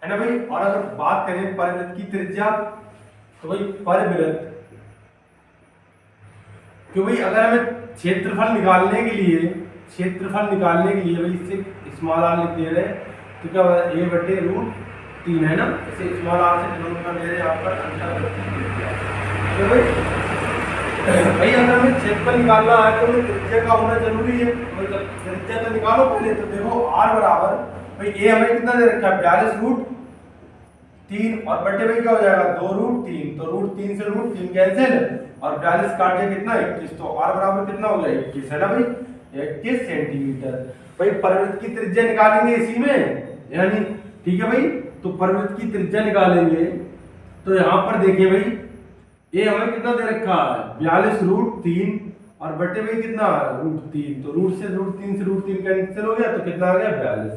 है ना भाई। और अगर बात करें परवृत्त की त्रिज्या, तो भाई परवृत्त, क्यों भाई अगर हमें क्षेत्रफल निकालने के लिए भाई इससे स्मॉल r लिख दे रहे हैं, तो क्या होगा a/√3, है ना, इसे स्मॉल r से डिनोट कर दे रहे हैं यहाँ पर अंतःवृत्त की त्रिज्या। तो भाई अगर हमें क्षेत्रफल निकालना है तो हमें त्रिज्या का होना जरूरी है, तो त्रिज्या तो निकालो पहले। तो देखो r बराबर भाई a हमें कितना दे रखा है 42√3, और बटे भाई क्या हो जाएगा 2√3, तो √3 से √3 कैंसिल, और 42 काट के कितना 21, तो r बराबर कितना हो गया 21, है ना भाई, 21 सेंटीमीटर। भाई परवृत्त की त्रिज्या निकालेंगे इसी में, यानी ठीक है भाई। तो परवृत्त की त्रिज्या निकालेंगे, तो यहाँ पर देखिए भाई ये हमें कितना दे रखा है 42√3, और बटे भाई कितना √3, तो √3 से √3 कैंसिल हो गया, तो कितना आ गया 42।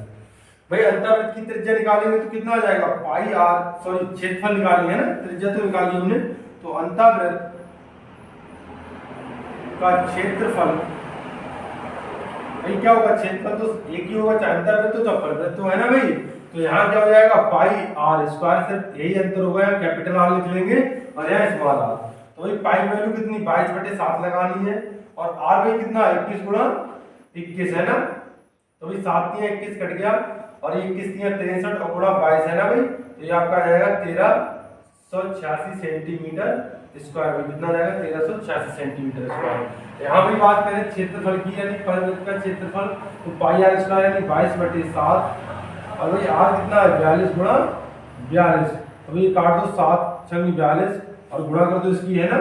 भाई अंतःवृत्त की त्रिज्या निकालेंगे तो कितना आ जाएगा पाई आर, सॉरी क्षेत्रफल निकालेंगे, है ना, त्रिज्या तो निकाली हमने। तो अंतःवृत्त का क्षेत्रफल भाई क्या होगा, क्षेत्रफल तो एक ही होगा, चाहे अंतःवृत्त हो चाहे परवृत्त हो, है ना भाई। तो यहाँ क्या हो जाएगा पाई आर स्क्वायर, सिर्फ यही अंतर होगा, यहाँ कैपिटल आर लिख लेंगे और यहाँ स्मॉल आर। तो भाई पाई वैल्यू कितनी 22/7 लगानी है, और आर भाई कितना 21 गुणा 21, है ना। तो भाई 7 × 21 कट गया, और 21 × 63 और गुणा 22, है ना भाई। तो ये आपका आ जाएगा 1386 सेंटीमीटर स्क्वायर में, कितना जाएगा 1386 सेंटीमीटर स्क्वायर। यहाँ भी बात करें क्षेत्रफल की, यानी परवृत्त का क्षेत्रफल, तो पाई आर स्क्वायर यानी 22/7, और भाई आर कितना है 42 गुणा 42, तो भाई काट दो 7 × 42 और गुणा कर दो इसकी, है ना,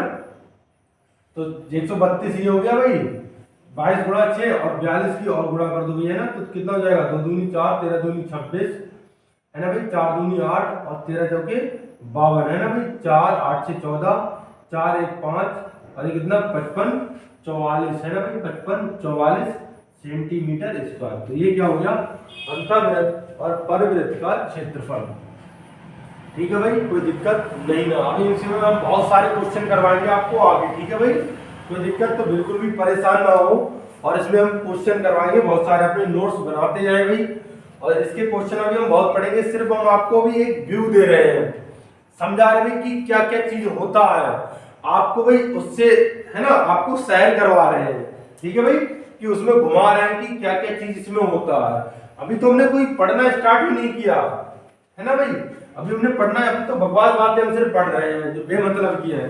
तो 132 ये हो गया भाई, 22 गुणा 6 और 42 की और गुणा कर दो भैया ना, तो कितना हो जाएगा, 2 दूनी 4, 13 दूनी 26 है ना भाई, 4 दूनी 8 और 13 चौके 52 है ना भाई, 4 8 से 14, 4 1 5 और ये कितना 55 44 है ना भाई, 55 44 सेंटीमीटर स्क्वायर। तो ये क्या हो गया, अंतःवृत्त और परिवृत्त का क्षेत्रफल। ठीक है भाई, कोई दिक्कत नहीं ना। अभी इसमें हम बहुत सारे क्वेश्चन करवाएंगे आपको आगे, ठीक है भाई, कोई दिक्कत तो बिल्कुल भी परेशान ना हो। और इसमें हम क्वेश्चन करवाएंगे बहुत सारे, अपने नोट्स बनाते जाए भाई। और इसके क्वेश्चन अभी हम बहुत पढ़ेंगे, सिर्फ हम आपको भी एक व्यू दे रहे हैं, समझा रहे हैं कि क्या क्या चीज होता है आपको भाई, उससे है ना आपको सैर करवा रहे हैं, ठीक है भाई, कि उसमें घुमा रहे हैं कि क्या क्या चीज इसमें होता है। अभी तो हमने कोई पढ़ना स्टार्ट भी नहीं किया है ना भाई, अभी हमने पढ़ना है, अभी तो बकवास बातें हम सिर्फ पढ़ रहे हैं जो बेमतलब की है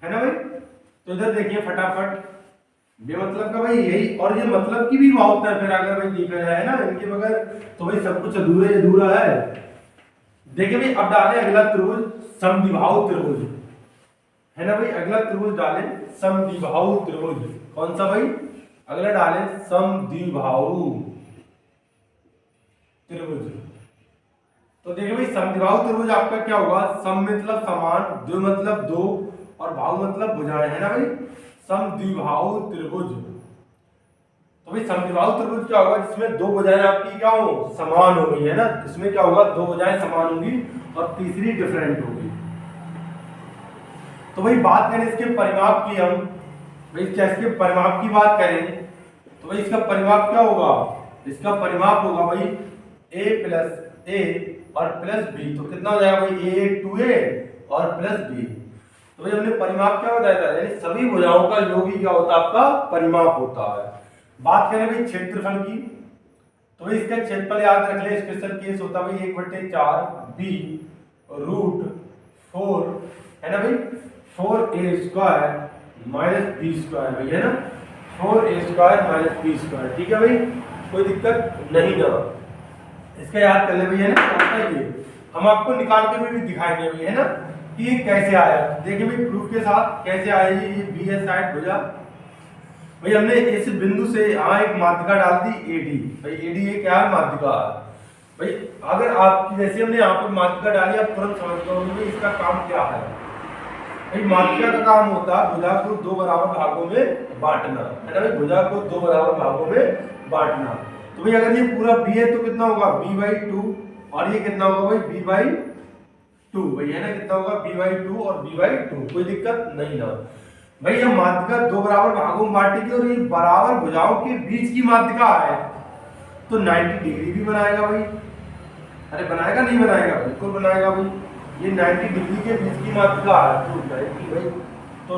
ना भाई। तो इधर देखिए फटाफट, बेमतलब का भाई यही, और ये मतलब की भी बहुत है फिर अगर भाई देखा जाए ना, इनके बगैर तो भाई सब कुछ अधूरा ही अधूरा है। देखिए भाई अब डालें अगला त्रिभुज, समद्विबाहु त्रिभुज है ना भाई, अगला त्रिभुज डालें समद्विबाहु त्रिभुज। कौन सा भाई, अगला डालें समद्विबाहु त्रिभुज। तो देखिए भाई समद्विबाहु त्रिभुज आपका क्या होगा, सम मतलब समान, द्वि मतलब दो और बाहु मतलब भुजाएं है ना भाई, समद्विबाहु त्रिभुज। तो भाई समद्विबाहु त्रिभुज क्या होगा, जिसमें दो भुजाएं आपकी क्या हो, समान हो गई है ना, इसमें क्या होगा, दो भुजाएं समान होंगी और तीसरी डिफरेंट होगी। तो भाई बात करें इसके परिमाप की, हम भाई इसके परिमाप की बात करें तो भाई इसका परिमाप क्या होगा, इसका परिमाप होगा भाई a प्लस ए और प्लस बी। तो कितना हो जाएगा भाई, a 2a और प्लस b। तो भाई हमने परिमाप क्या बताया था, यानी सभी भुजाओं का योग ही क्या होता है, आपका परिमाप होता है। बात करें भाई क्षेत्रफल की, तो भाई इसका क्षेत्रफल याद रख ले, स्पेशल केस होता है भाई 1/4 b रूट 4 है ना भाई, 4a² माइनस b स्क्वायर भाई है ना, 4a² - b स्क्वायर। ठीक है भाई, कोई दिक्कत नहीं ना, इसका याद कर ले भैया ना, क्या ये हम आपको निकाल के भी दिखाएंगे भैया है ना कि ये कैसे आया। देखिए भाई प्रूफ के साथ कैसे आया, ये बी है साइड भुजा भाई, हमने इस बिंदु से यहाँ एक माध्यिका डाल दी एडी भाई, एडी ये क्या है, माध्यिका भाई। अगर आप जैसे हमने यहाँ पर माध्यिका डाली, आप तुरंत समझ पाओगे इसका काम क्या है भाई। माध्यिका का काम होता है भुजा को दो बराबर भागों में बांटना है ना भाई, भुजा को दो बराबर भागों में बांटना। तो भाई अगर ये पूरा b है तो कितना होगा, b/2 और ये कितना होगा भाई, b/2 भाई है ना, कितना होगा b/2 और b/2। कोई दिक्कत नहीं ना भाई, हम माध्यिका दो बराबर भागों में बांटेगी और ये बराबर भुजाओं के बीच की माध्यिका है तो 90 डिग्री भी बनाएगा भाई। अरे बनाएगा नहीं बनाएगा, बिल्कुल बनाएगा भाई, ये 90 डिग्री के बीच की माध्यिका है तो 90 भाई, तो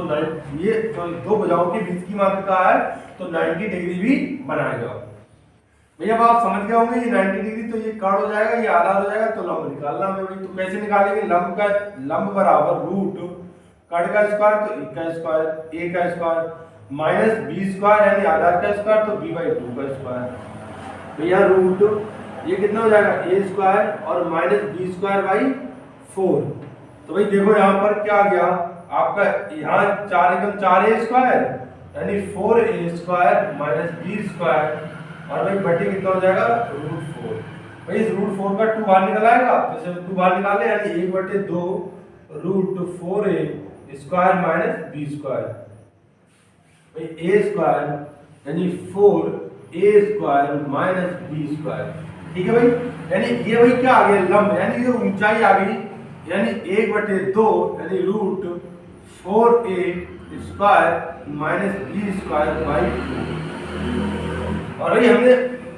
ये तो दो भुजाओं के बीच की माध्यिका है तो 90 डिग्री भी बनाएगा भैया। अब आप समझ गए होंगे ये 90 डिग्री, तो ये कट हो जाएगा, ये आधा हो जाएगा, तो लंब निकालना हमें भाई। तो कैसे निकालेंगे, लंब बराबर रूट कट का स्क्वायर तो एक का स्क्वायर, a का स्क्वायर माइनस b स्क्वायर यानी आधार का स्क्वायर तो b/2 का स्क्वायर भैया, रूट ये कितना हो जाएगा a² और माइनस b²/4। तो भाई देखो यहाँ पर क्या आ गया आपका, यहाँ 4 एकम 4a² यानी 4a² माइनस b² और भाई बटे कितना हो जाएगा, √4। भाई इस √4 का 2 बाहर निकल आएगा, जैसे 2 बाहर निकाले यानी 1/2 √4a² माइनस b²। भाई a² यानी 4a² माइनस b²। ठीक है भाई, यानी ये भाई क्या आ गया, लंब यानी ये ऊंचाई आ गई, यानी 1/2 यानी √4a² माइनस b²/2। और भाई हमने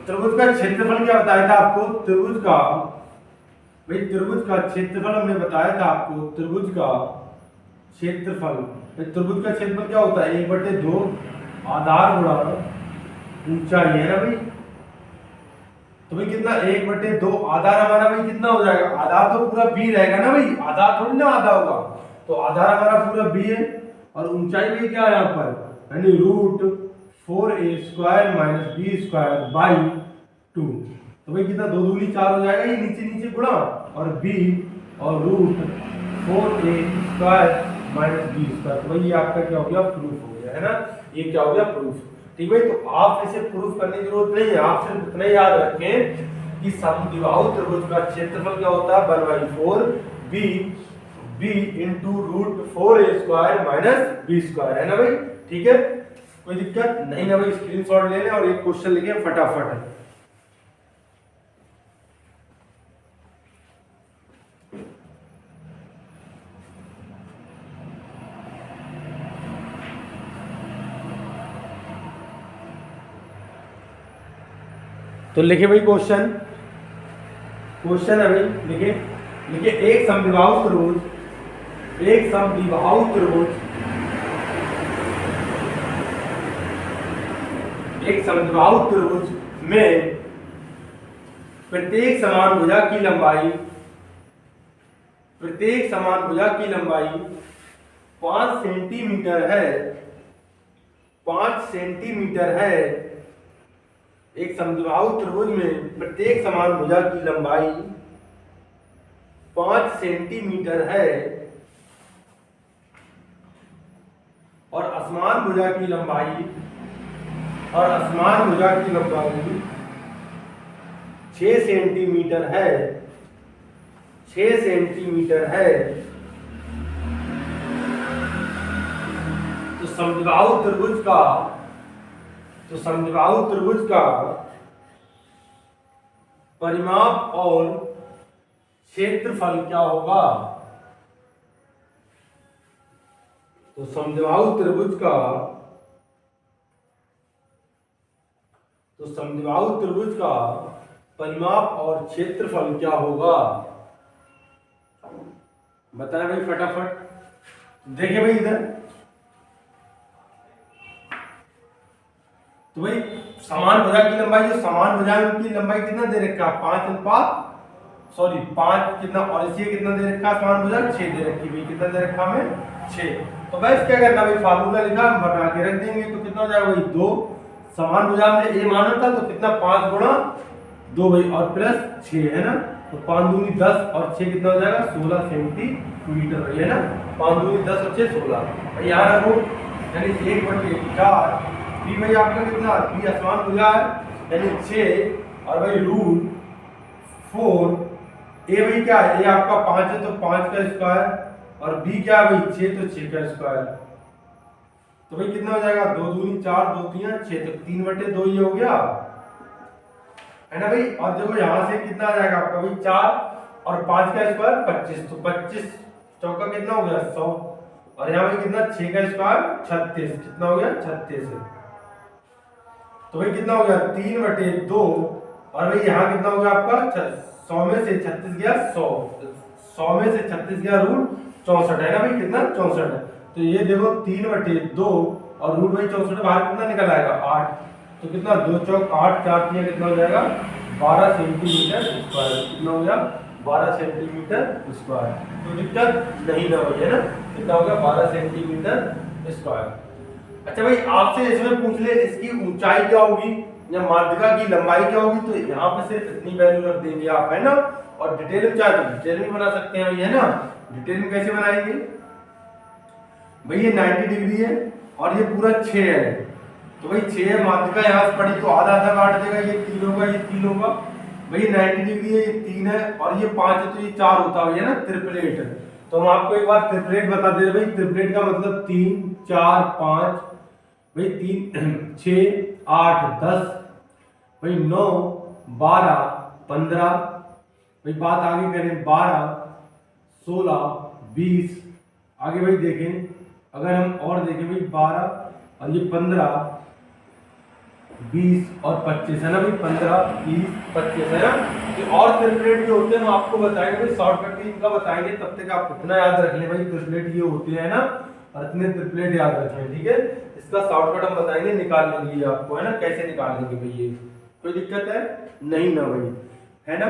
त्रिभुज का क्षेत्रफल क्या बताया था आपको, त्रिभुज का क्षेत्रफल हमने बताया था आपको, त्रिभुज का क्षेत्रफल क्या होता है, 1/2 आधार गुणा ऊंचाई है ना भाई। तो भाई कितना 1/2 आधार हमारा भाई कितना हो जाएगा, आधार तो पूरा b रहेगा ना भाई, आधार थोड़ी ना आधा होगा, तो आधार हमारा पूरा b है और ऊंचाई भी क्या है यहाँ पर, यानी √4a² माइनस b²/2। तो भाई कितना 2 दूनी 4 हो जाएगा, ये नीचे नीचे गुणा और b और √4a² माइनस बी स्क्वायर। तो भाई ये आपका क्या हो गया, प्रूफ हो गया है ना, ये क्या हो गया, प्रूफ। ठीक भाई, तो आप इसे प्रूफ करने की जरूरत नहीं है, आप सिर्फ इतना याद रखें कि समद्विबाहु त्रिभुज का क्षेत्रफल क्या होता है, 1/4 B into root 4a² minus B square, है ना भाई। ठीक है, कोई दिक्कत नहीं ना भाई, स्क्रीनशॉट ले लें और एक क्वेश्चन लिखे फटाफट। तो लिखे भाई क्वेश्चन, क्वेश्चन है भाई, लिखे लिखे एक समद्विबाहु त्रिभुज, एक समद्विबाहु त्रिभुज, एक समद्विबाहु त्रिभुज में प्रत्येक समान भुजा की लंबाई, प्रत्येक समान भुजा की लंबाई 5 सेंटीमीटर है, 5 सेंटीमीटर है। एक समद्विबाहु त्रिभुज में प्रत्येक समान भुजा की लंबाई 5 सेंटीमीटर है और असमान भुजा की लंबाई, और असमान भुजा की लंबाई 6 सेंटीमीटर है, 6 सेंटीमीटर है। तो समद्विबाहु त्रिभुज का, तो समद्विबाहु त्रिभुज का परिमाप और क्षेत्रफल क्या होगा। तो समद्विबाहु त्रिभुज का, तो समद्विबाहु त्रिभुज का परिमाप और क्षेत्रफल क्या होगा, बताएं भाई फटाफट। देखिए भाई इधर, तो भाई समान भुजा की लंबाई, जो समान भुजा है उनकी लंबाई कितना दे रखा है, 5 कितना, और इसी कितना दे रखा है समान भुजा, 6 दे रखी भाई, कितना दे रखा हमें 6। तो बस क्या करना भाई, फार्मूला लिखा हम बना के रख देंगे। तो कितना हो जाएगा भाई 2, समान भुजा में ए माना था तो कितना 5 गुणा 2 भाई, और प्लस 6 है ना, तो 5 दूनी 10 और 6 कितना हो जाएगा 16 सेंटीमीटर भाई, है ना। 5 दूनी 10 और 6 16 भाई, यहाँ रखो, यानी 1/4 बी भाई आपका कितना, बी असमान भुजा है यानी 6, और भाई रूट 4, ए भाई क्या है, ए आपका 5 है तो 5 का स्क्वायर, और बी क्या है भाई 6 तो 6 का स्क्वायर। तो भाई कितना हो जाएगा, 2 दूनी 4, 2 3 6, तो 3/2 ये हो गया, है ना भाई। और देखो यहाँ से कितना आ जाएगा आपका भाई 4 और 5 का स्क्वायर 25, तो 25 चौका कितना हो गया 100, और यहाँ भाई कितना 6 का स्क्वायर 36, कितना हो गया 36 है। तो भाई कितना हो गया 3/2, और भाई यहाँ कितना हो गया आपका 100 में से 36 गया 100 में से 36 गया रूट 64, है ना भाई, कितना 64 है। तो ये देखो 3/2 और रूट भाई 64 बाहर कितना निकल आएगा 8, तो कितना 2 चौक 8, 4 3 कितना हो जाएगा 12 सेंटीमीटर स्क्वायर, कितना हो गया 12 सेंटीमीटर स्क्वायर। तो दिक्कत नहीं ना भाई, है ना, कितना हो गया 12 सेंटीमीटर स्क्वायर। अच्छा भाई आपसे इसमें पूछ ले इसकी ऊंचाई क्या होगी या माध्यिका की लंबाई क्या होगी, तो यहाँ पे सिर्फ इतनी वैल्यू रख देंगे आप, है ना। और डिटेल में चाहे तो डिटेल में बना सकते हैं भाई, है ना। डिटेल में कैसे बनाएंगे भाई, ये 90 डिग्री है और ये पूरा 6 है, तो भाई 6 माध्यिका यहाँ से पड़ी तो आधा आधा काट देगा, ये 3 होगा, ये 3 होगा भाई, 90 डिग्री है, ये 3 है और ये 5 है, तो ये 4 होता है ना, ट्रिपलेट। तो हम आपको एक बार ट्रिपलेट बता दे रहे भाई, ट्रिपलेट का मतलब 3 4 5 भाई, 3 6 8 10 भाई, 9 12 15 भाई, बात आगे करें 12 16 20, आगे भाई देखें, अगर हम और देखें भाई 12 और ये 15 20 और 25 है ना भाई, 15 20 25 है ना। ये और ट्रिपलेट जो होते हैं हम आपको बताएंगे भाई, शॉर्टकट भी इनका बताएंगे, तब तक आप इतना याद रख लें भाई, ट्रिपलेट ये होते हैं ना, और इतने ट्रिपलेट याद रखें, ठीक है। इसका शॉर्टकट हम बताएंगे निकालने के लिए आपको, है ना, कैसे निकालेंगे भाई, ये कोई दिक्कत है नहीं ना भाई, है ना।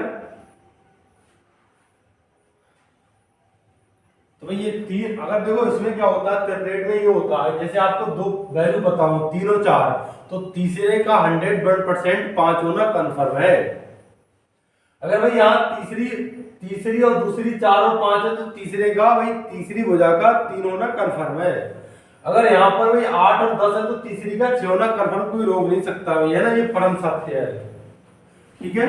तो भाई ये 3, अगर देखो इसमें क्या होता है ट्रिपलेट में, ये होता है जैसे आपको 2 वैल्यू बताऊं 3 और 4, तो तीसरे का 100% 5 होना कंफर्म है। अगर भाई यहाँ तीसरी और दूसरी 4 और 5 है तो तीसरे का भाई तीसरी भुजा का 3 होना कंफर्म है। अगर यहाँ पर भाई 8 और 10 है तो तीसरी का 6 होना कंफर्म, कोई रोक नहीं सकता भाई, है ना, ये परम सत्य है। ठीक है,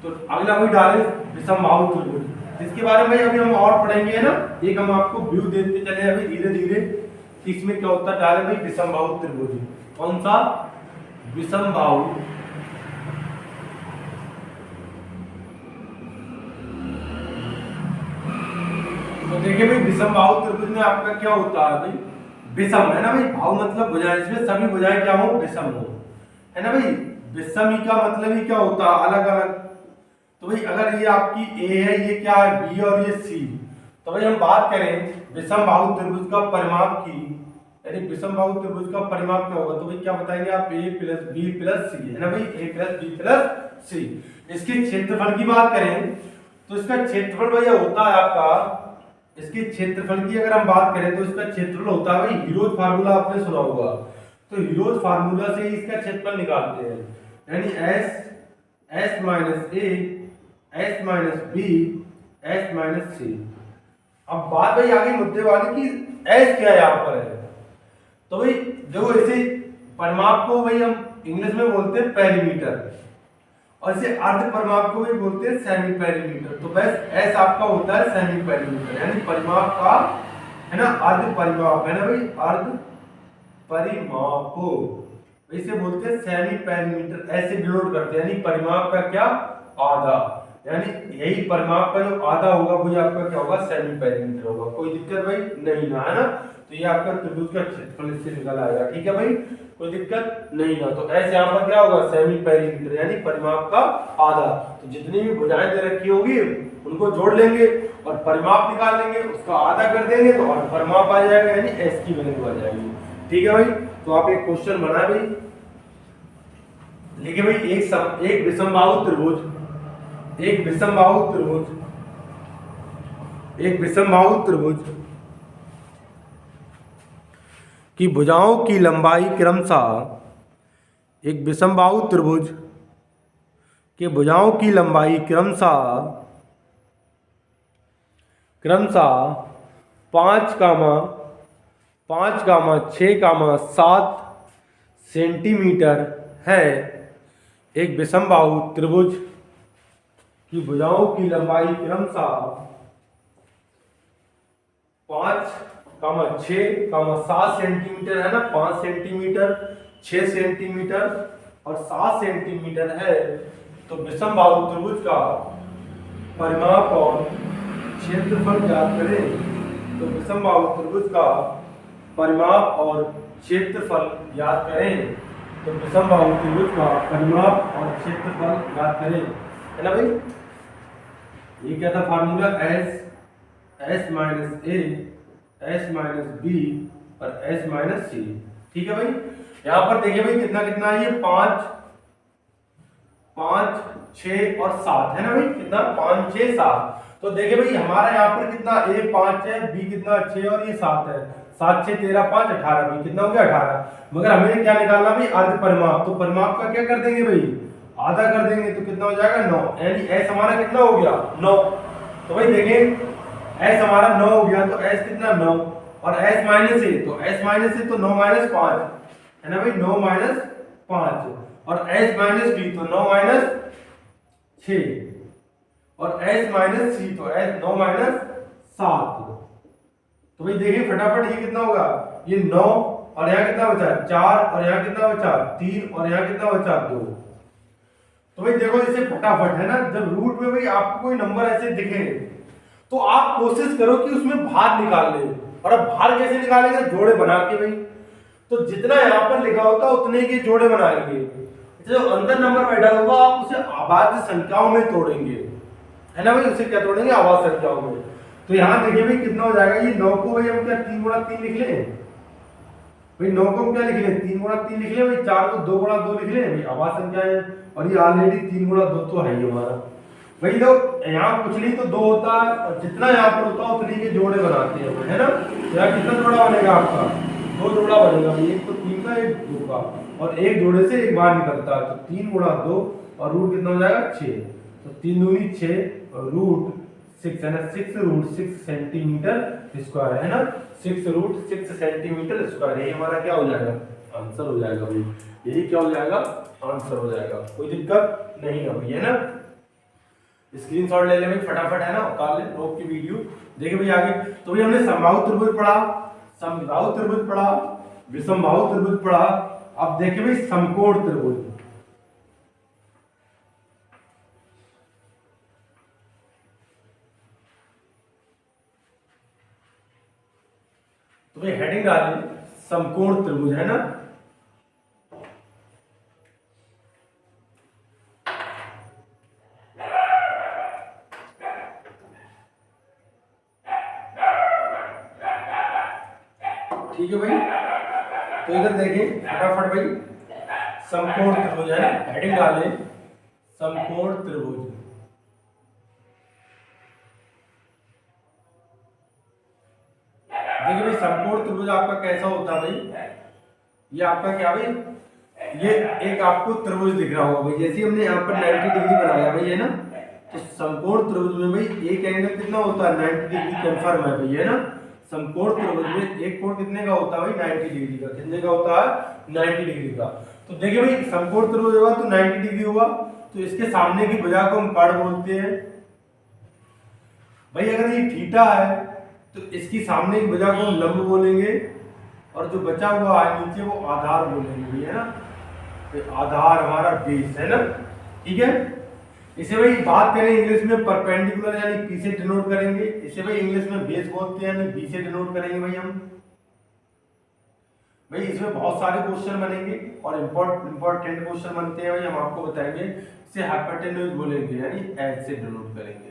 तो अगला भाई डाले विषमबाहु त्रिभुज, जिसके बारे में अभी हम और पढ़ेंगे, है ना। एक हम आपको व्यू देते चले अभी धीरे धीरे कि इसमें क्या होता है। डाले भाई विषमबाहु त्रिभुज, कौन सा, विषमबाहु तो देखिए भाई विषमबाहु त्रिभुज में आपका क्या होता है भाई, विषम, है ना भाई, भाव मतलब भुजाएं, इसमें सभी भुजाएं क्या हो, विषम हो, है ना भाई। विषम का मतलब ही क्या होता है, अलग अलग। तो भाई अगर ये आपकी ए है, ये क्या है, बी और ये सी, तो भाई हम बात करें विषमबाहु त्रिभुज का परिमाप की, यानी विषमबाहु त्रिभुज का परिमाप क्या होगा, तो भाई क्या बताएंगे आप, ए प्लस बी प्लस सी, है ना भाई, ए प्लस बी प्लस सी। इसके क्षेत्रफल की बात करें तो इसका क्षेत्रफल भैया होता है आपका, इसके क्षेत्रफल की अगर हम बात करें तो इसका क्षेत्रफल होता है भाई, हीरोज फार्मूला आपने सुना होगा, तो हीरोज फार्मूला से ही इसका क्षेत्रफल निकालते हैं, यानी S minus A S minus B S minus C. अब बात भाई आगे मुद्दे वाली की एस क्या यहाँ पर है, तो भाई देखो इसे परिमाप को भाई हम इंग्लिश में बोलते हैं पेरीमीटर, और इसे अर्ध परिमाप को भी बोलते हैं सेमी पेरीमीटर। तो बस एस आपका होता है सेमी पेरीमीटर, यानी परिमाप का, है ना, अर्ध परिमाप, है ना भाई, अर्ध परिमाप को इसे बोलते हैं सेमी पेरीमीटर, ऐसे डिनोट करते हैं, यानी परिमाप का क्या, आधा, यानी यही परिमाप का जो आधा होगा वो आपका क्या होगा, सेमी पेरीमीटर होगा। कोई दिक्कत भाई नहीं ना, है ना। तो ये आपका त्रिभुज का क्षेत्रफल इससे निकल आएगा, ठीक है भाई, कोई दिक्कत नहीं ना। तो ऐसे यहाँ पर क्या होगा, सेमी पेरीमीटर, यानी परिमाप का आधा। तो जितनी भी भुजाएं दे रखी होगी उनको जोड़ लेंगे और परिमाप निकाल लेंगे, उसका आधा कर देंगे तो और परिमाप आ जाएगा, यानी एस की वैल्यू आ जाएगी। ठीक है भाई, तो आप एक क्वेश्चन बनाए भाई, लिखिए भाई एक विषमबाहु त्रिभुज, एक विषमबाहु त्रिभुज, एक विषमबाहु त्रिभुज की भुजाओं की लंबाई क्रमशः, एक विषमबाहु त्रिभुज के भुजाओं की लंबाई क्रमशः 5,6,7 सेंटीमीटर है। एक विषमबाहु त्रिभुज की भुजाओं की लंबाई क्रमशः 5,6,7 सेंटीमीटर है ना, 5 सेंटीमीटर, 6 सेंटीमीटर और 7 सेंटीमीटर है। तो विषमबाहु त्रिभुज का परिमाप और क्षेत्रफल ज्ञात करें। तो विषमबाहु त्रिभुज का परिमाप और क्षेत्रफल ज्ञात करें। तो विषमबाहु त्रिभुज का परिमाप और क्षेत्रफल ज्ञात करें, है ना भाई। ये क्या था formula, S minus A S minus B और एस माइनस सी। ठीक है भाई, यहाँ पर देखिए भाई कितना कितना है, ये 5, 6 और 7 है ना भाई, कितना 5, 6, 7। तो देखिए भाई हमारा यहाँ पर कितना, ए 5 है, बी कितना 6 और ये 7 है, 7, 6, 13, 5, 18 भाई, कितना हो गया 18। मगर हमें क्या निकालना भाई, अर्ध परिमाप। तो परिमाप का क्या कर देंगे भाई, आधा कर देंगे, तो कितना हो जाएगा 9, यानी एस हमारा कितना हो गया 9। तो भाई देखें एस हमारा 9 हो गया, तो एस कितना 9 और एस माइनस ए, तो एस माइनस ए तो 9 माइनस 5 है ना भाई, 9 माइनस 5 और एस माइनस बी तो 9 माइनस 6 और एस माइनस सी तो एस 9 माइनस 7। तो भाई देखिए फटाफट ये कितना होगा, ये 9 और यहाँ कितना बचा 4 और यहाँ कितना बचा 3 और यहाँ कितना बचा 2। तो भाई देखो इसे फटाफट, है ना, जब रूट में भाई आपको कोई नंबर ऐसे दिखे तो आप कोशिश करो कि उसमें भार निकाल ले। और अब भार कैसे निकालेंगे, जोड़े बना के भाई। तो जितना यहाँ पर लिखा होता है उतने के जोड़े बनाएंगे, जो अंदर नंबर बैठा होगा आप उसे अभाज्य संख्याओं में तोड़ेंगे, है ना भाई, उसे क्या तोड़ेंगे, अभाज्य संख्याओं में। तो यहाँ देखिए भाई कितना हो जाएगा, ये 9 को भाई हम क्या 3 गुणा 3 लिख लें भाई, 9 को हम क्या लिख लें 3 गुणा 3 लिख लें भाई, 4 को 2 गुणा 2 लिख लें भाई, अभाज्य संख्या है। और ये ऑलरेडी 3 गुणा 2 तो है ही हमारा भाई। तो यहाँ कुछ नहीं तो 2 होता है, और जितना यहाँ पर होता है उतने के जोड़े बनाते हैं, है ना। यहाँ कितना जोड़ा बनेगा आपका, 2 जोड़ा बनेगा, एक तो 3 का एक 2 का, और एक जोड़े से एक बार निकलता है, तो 3 गुणा 2 और रूट कितना हो जाएगा 6। तो 3 दूनी 6 और रूट 6 है ना, 6√6 सेंटीमीटर स्क्वायर है ना, 6√6 सेंटीमीटर स्क्वायर। ये हमारा क्या हो जाएगा, आंसर हो जाएगा भाई। यही क्या हो जाएगा, आंसर हो जाएगा। कोई दिक्कत नहीं है भाई, है ना। स्क्रीनशॉट ले ले भाई फटाफट, है ना, उतार ले, रोक की वीडियो। देखिए भाई आगे तो भाई हमने समबाहु त्रिभुज पढ़ा, समबाहु त्रिभुज पढ़ा, विषमबाहु त्रिभुज पढ़ा। अब देखिए भाई समकोण त्रिभुज। तो भाई हेडिंग डालिए समकोण त्रिभुज, है ना। ठीक है भाई, तो इधर देखें फटाफट भाई, समकोण त्रिभुज है, हेडिंग डालें समकोण त्रिभुज। देखिए भाई समकोण त्रिभुज आपका कैसा होता है भाई, ये आपका क्या भाई, ये एक आपको त्रिभुज दिख रहा होगा भाई, जैसे हमने यहाँ पर 90 डिग्री बनाया भाई, है ना। तो समकोण त्रिभुज में भाई एक एंगल कितना होता है, 90 डिग्री कंफर्म है भाई, है ना। समकोण त्रिभुज में एक कोण कितने का होता है भाई, 90 डिग्री का। कितने का होता है, 90 डिग्री का। तो देखिए भाई समकोण त्रिभुज होगा तो 90 डिग्री होगा, तो इसके सामने की भुजा को हम कर्ण बोलते हैं भाई। अगर ये थीटा है तो इसकी सामने की भुजा को हम लंब बोलेंगे, और जो बचा हुआ है नीचे वो आधार बोलेंगे भाई, है ना। तो आधार हमारा बेस है ना, ठीक है। इसे भाई बात करें इंग्लिश में परपेंडिकुलर यानी पी से डिनोट करेंगे। इसे भाई इंग्लिश में बेस बोलते हैं यानी बी से डिनोट करेंगे भाई हम। भाई इसमें बहुत सारे क्वेश्चन बनेंगे और इंपॉर्टेंट क्वेश्चन बनते हैं भाई, हम आपको बताएंगे। इसे हाइपोटेन्यूज बोलेंगे यानी एच से डिनोट करेंगे,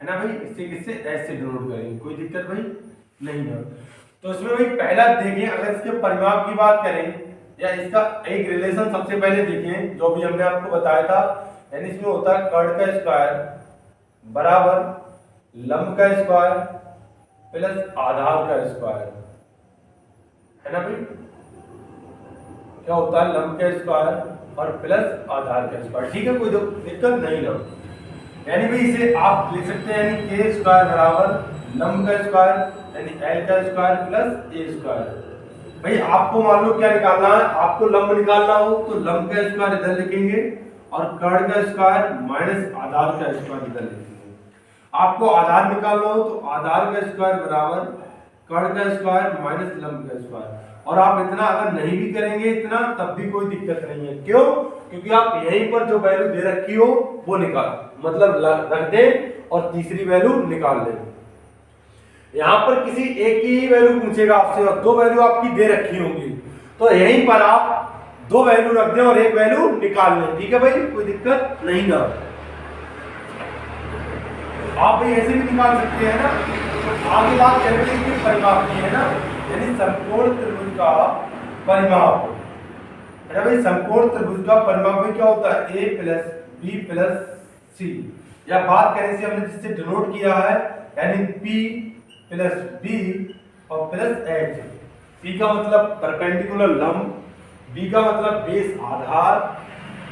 है ना भाई। इससे किससे, एच से डिनोट करेंगे। कोई दिक्कत भाई नहीं है। तो इसमें भाई पहला देखें, अगर इसके परिमाप की बात करें या इसका एक रिलेशन सबसे पहले देखें, जो भी हमने आपको बताया था, यानी इसमें होता है कर्ण का स्क्वायर बराबर लंब का स्क्वायर प्लस आधार का स्क्वायर, है ना भाई। क्या होता है, लंब का स्क्वायर और प्लस आधार का स्क्वायर, ठीक है, कोई दिक्कत नहीं ना। यानी भाई इसे आप लिख सकते हैं यानी के स्क्वायर बराबर लंब का स्क्वायर यानी एल का स्क्वायर प्लस ए स्क्वायर। भाई आपको मान लो क्या निकालना है, आपको लंब निकालना हो तो लंब का स्क्वायर इधर लिखेंगे और कर्ण का स्क्वायर माइनस आधार का स्क्वायर इधर लिखेंगे। आपको आधार निकालना हो तो आधार का स्क्वायर बराबर कर्ण का स्क्वायर माइनस लंब का स्क्वायर। और आप इतना अगर नहीं भी करेंगे इतना तब भी कोई दिक्कत नहीं है। क्यों, क्योंकि आप यहीं पर जो वैल्यू दे रखी हो वो निकाल मतलब रख दें और तीसरी वैल्यू निकाल लें। यहाँ पर किसी एक की ही वैल्यू पूछेगा आपसे और दो वैल्यू आपकी दे रखी होंगी, तो यहीं पर आप दो वैल्यू रख दें और एक वैल्यू निकाल लें, ठीक है भाई, कोई दिक्कत नहीं ना। आप भी ऐसे भी निकाल सकते हैं ना। तो आगे बात करेंगे इसके परिमाप की, है ना, यानी समकोण त्रिभुज का परिमाप, है ना भाई। समकोण त्रिभुज का परिमाप में क्या होता है, ए प्लस बी प्लस सी, या बात करें से हमने जिससे डिनोट किया है यानी पी प्लस बी और प्लस एच। पी का मतलब परपेंडिकुलर लंब, बी का मतलब बेस आधार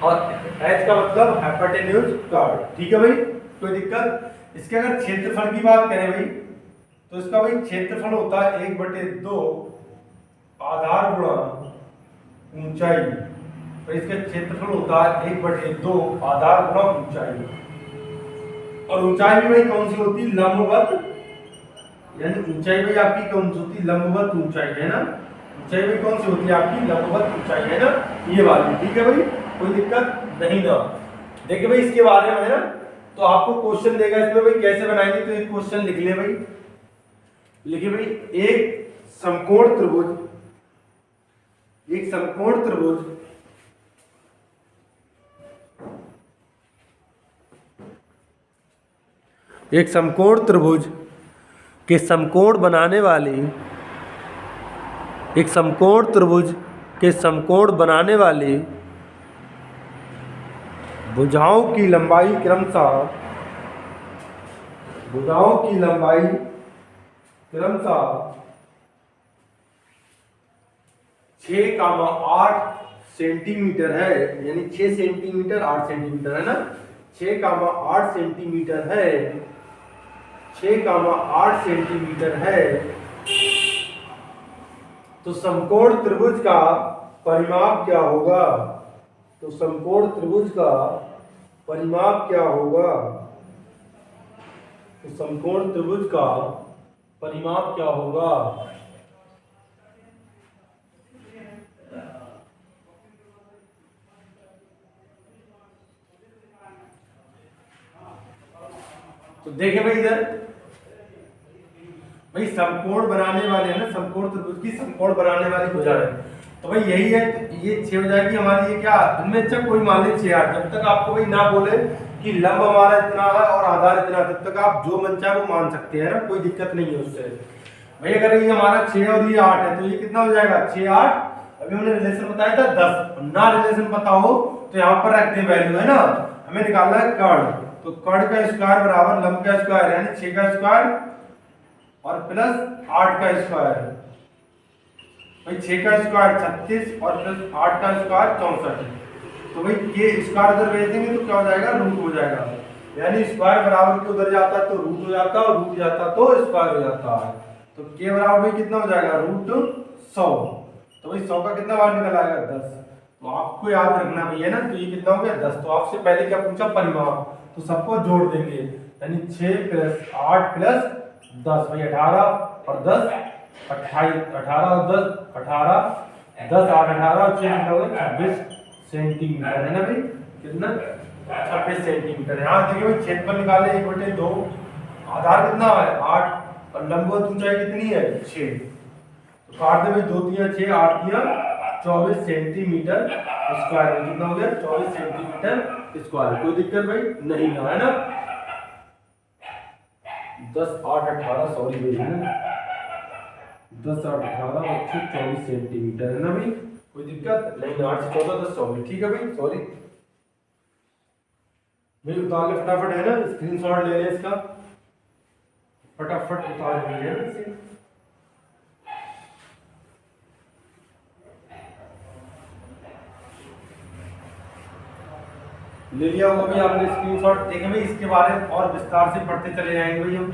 और एच का मतलब हाइपोटेन्यूज कर्ण, ठीक है भाई, कोई दिक्कत। इसके अगर क्षेत्रफल की बात करें भाई तो इसका भाई क्षेत्रफल होता है 1/2 आधार गुणा ऊंचाई। तो इसका क्षेत्रफल होता है 1/2 आधार गुणा ऊंचाई। और ऊंचाई भी भाई कौन सी होती है, लंबवत, यानी ऊंचाई भाई आपकी कौन सी होती है, लंबवत ऊंचाई, है ना। ऊंचाई भाई कौन सी होती है आपकी, लंबवत ऊंचाई, है ना, ये वाली, ठीक है भाई, कोई दिक्कत नहीं ना। देखिए भाई इसके बारे में, है ना, तो आपको क्वेश्चन देगा इसमें भाई कैसे बनाएंगे, तो एक क्वेश्चन लिख ले भाई। लिखिए भाई एक समकोण त्रिभुज, एक समकोण त्रिभुज एक समकोण त्रिभुज के समकोण बनाने वाली, एक समकोण त्रिभुज के समकोण बनाने वाली भुजाओं की लंबाई क्रमशः, भुजाओं की लंबाई क्रमशः 6,8 सेंटीमीटर है, यानी 6 सेंटीमीटर 8 सेंटीमीटर, है ना, 6,8 सेंटीमीटर है। 6,8 सेंटीमीटर है तो समकोण त्रिभुज का परिमाप क्या होगा? तो समकोण त्रिभुज का परिमाप क्या होगा? तो समकोण त्रिभुज का परिमाप क्या होगा? तो देखें भाई इधर, भाई समकोण बनाने वाले है ना, समकोण त्रिभुज की समकोण बनाने वाली भुजा है, तो भाई यही है, तो ये 6 हो जाएगी हमारी। ये क्या इनमें अच्छा कोई मान लीजिए 6 8, जब तक आपको भाई ना बोले कि लंब हमारा इतना है और आधार इतना, तब तक आप जो मन चाहे वो मान सकते हैं ना, कोई दिक्कत नहीं है उससे। भाई अगर ये हमारा 6 और ये 8 है तो ये कितना हो जाएगा? 6 8। अभी हमने रिलेशन बताया था 10, ना रिलेशन पता हो तो यहाँ पर रख दे वैल्यू, है ना, हमें निकालना है कर्ण, तो कर्ण का स्क्वायर बराबर लंब का स्क्वायर यानी 6 का स्क्वायर और प्लस 8 का स्क्वायर। भाई 6 का स्क्वायर 36 और प्लस 8 का स्क्वायर 64। तो भाई ये स्क्वायर उधर भेज देंगे तो क्या हो जाएगा? रूट हो जाएगा, यानी स्क्वायर बराबर के उधर जाता है तो रूट हो जाता है और रूट जाता तो स्क्वायर हो जाता है। तो के बराबर भाई कितना हो जाएगा? रूट 100। तो भाई 100 का कितना बार निकल आएगा? 10। तो आपको याद रखना भैया ना, तो ये कितना हो गया? 10। तो आपसे पहले क्या पूछा? परिमाप, तो सबको जोड़ देंगे, यानी 6 प्लस 8 प्लस 10, भाई 18 और 10 28, 18 और 10 18, 10 8 18 और 6 कितना हो गया? 26 सेंटीमीटर, है ना भाई, कितना? 26 सेंटीमीटर। यहाँ देखिए भाई क्षेत्रफल निकाले 1/2, आधार कितना है? 8 और लंबवत ऊंचाई कितनी है? 6। तो काट दे भाई, 2 3 6 8 3 24 सेंटीमीटर स्क्वायर, कितना हो गया? 24 सेंटीमीटर स्क्वायर। कोई दिक्कत भाई नहीं है ना? 10 8 18 सॉरी भाई, है ना, 10 8 18 और 24 सेंटीमीटर, है ना भाई, कोई दिक्कत नहीं? 8 से 14 10 24, ठीक है भाई, सॉरी भाई। उतार ले फटाफट, है ना, स्क्रीनशॉट ले ले इसका, फटाफट उतार लीजिए ना इसे। ले लिया होगा भाई आपने स्क्रीनशॉट। देखें भाई इसके बारे में और विस्तार से पढ़ते चले जाएंगे भाई हम।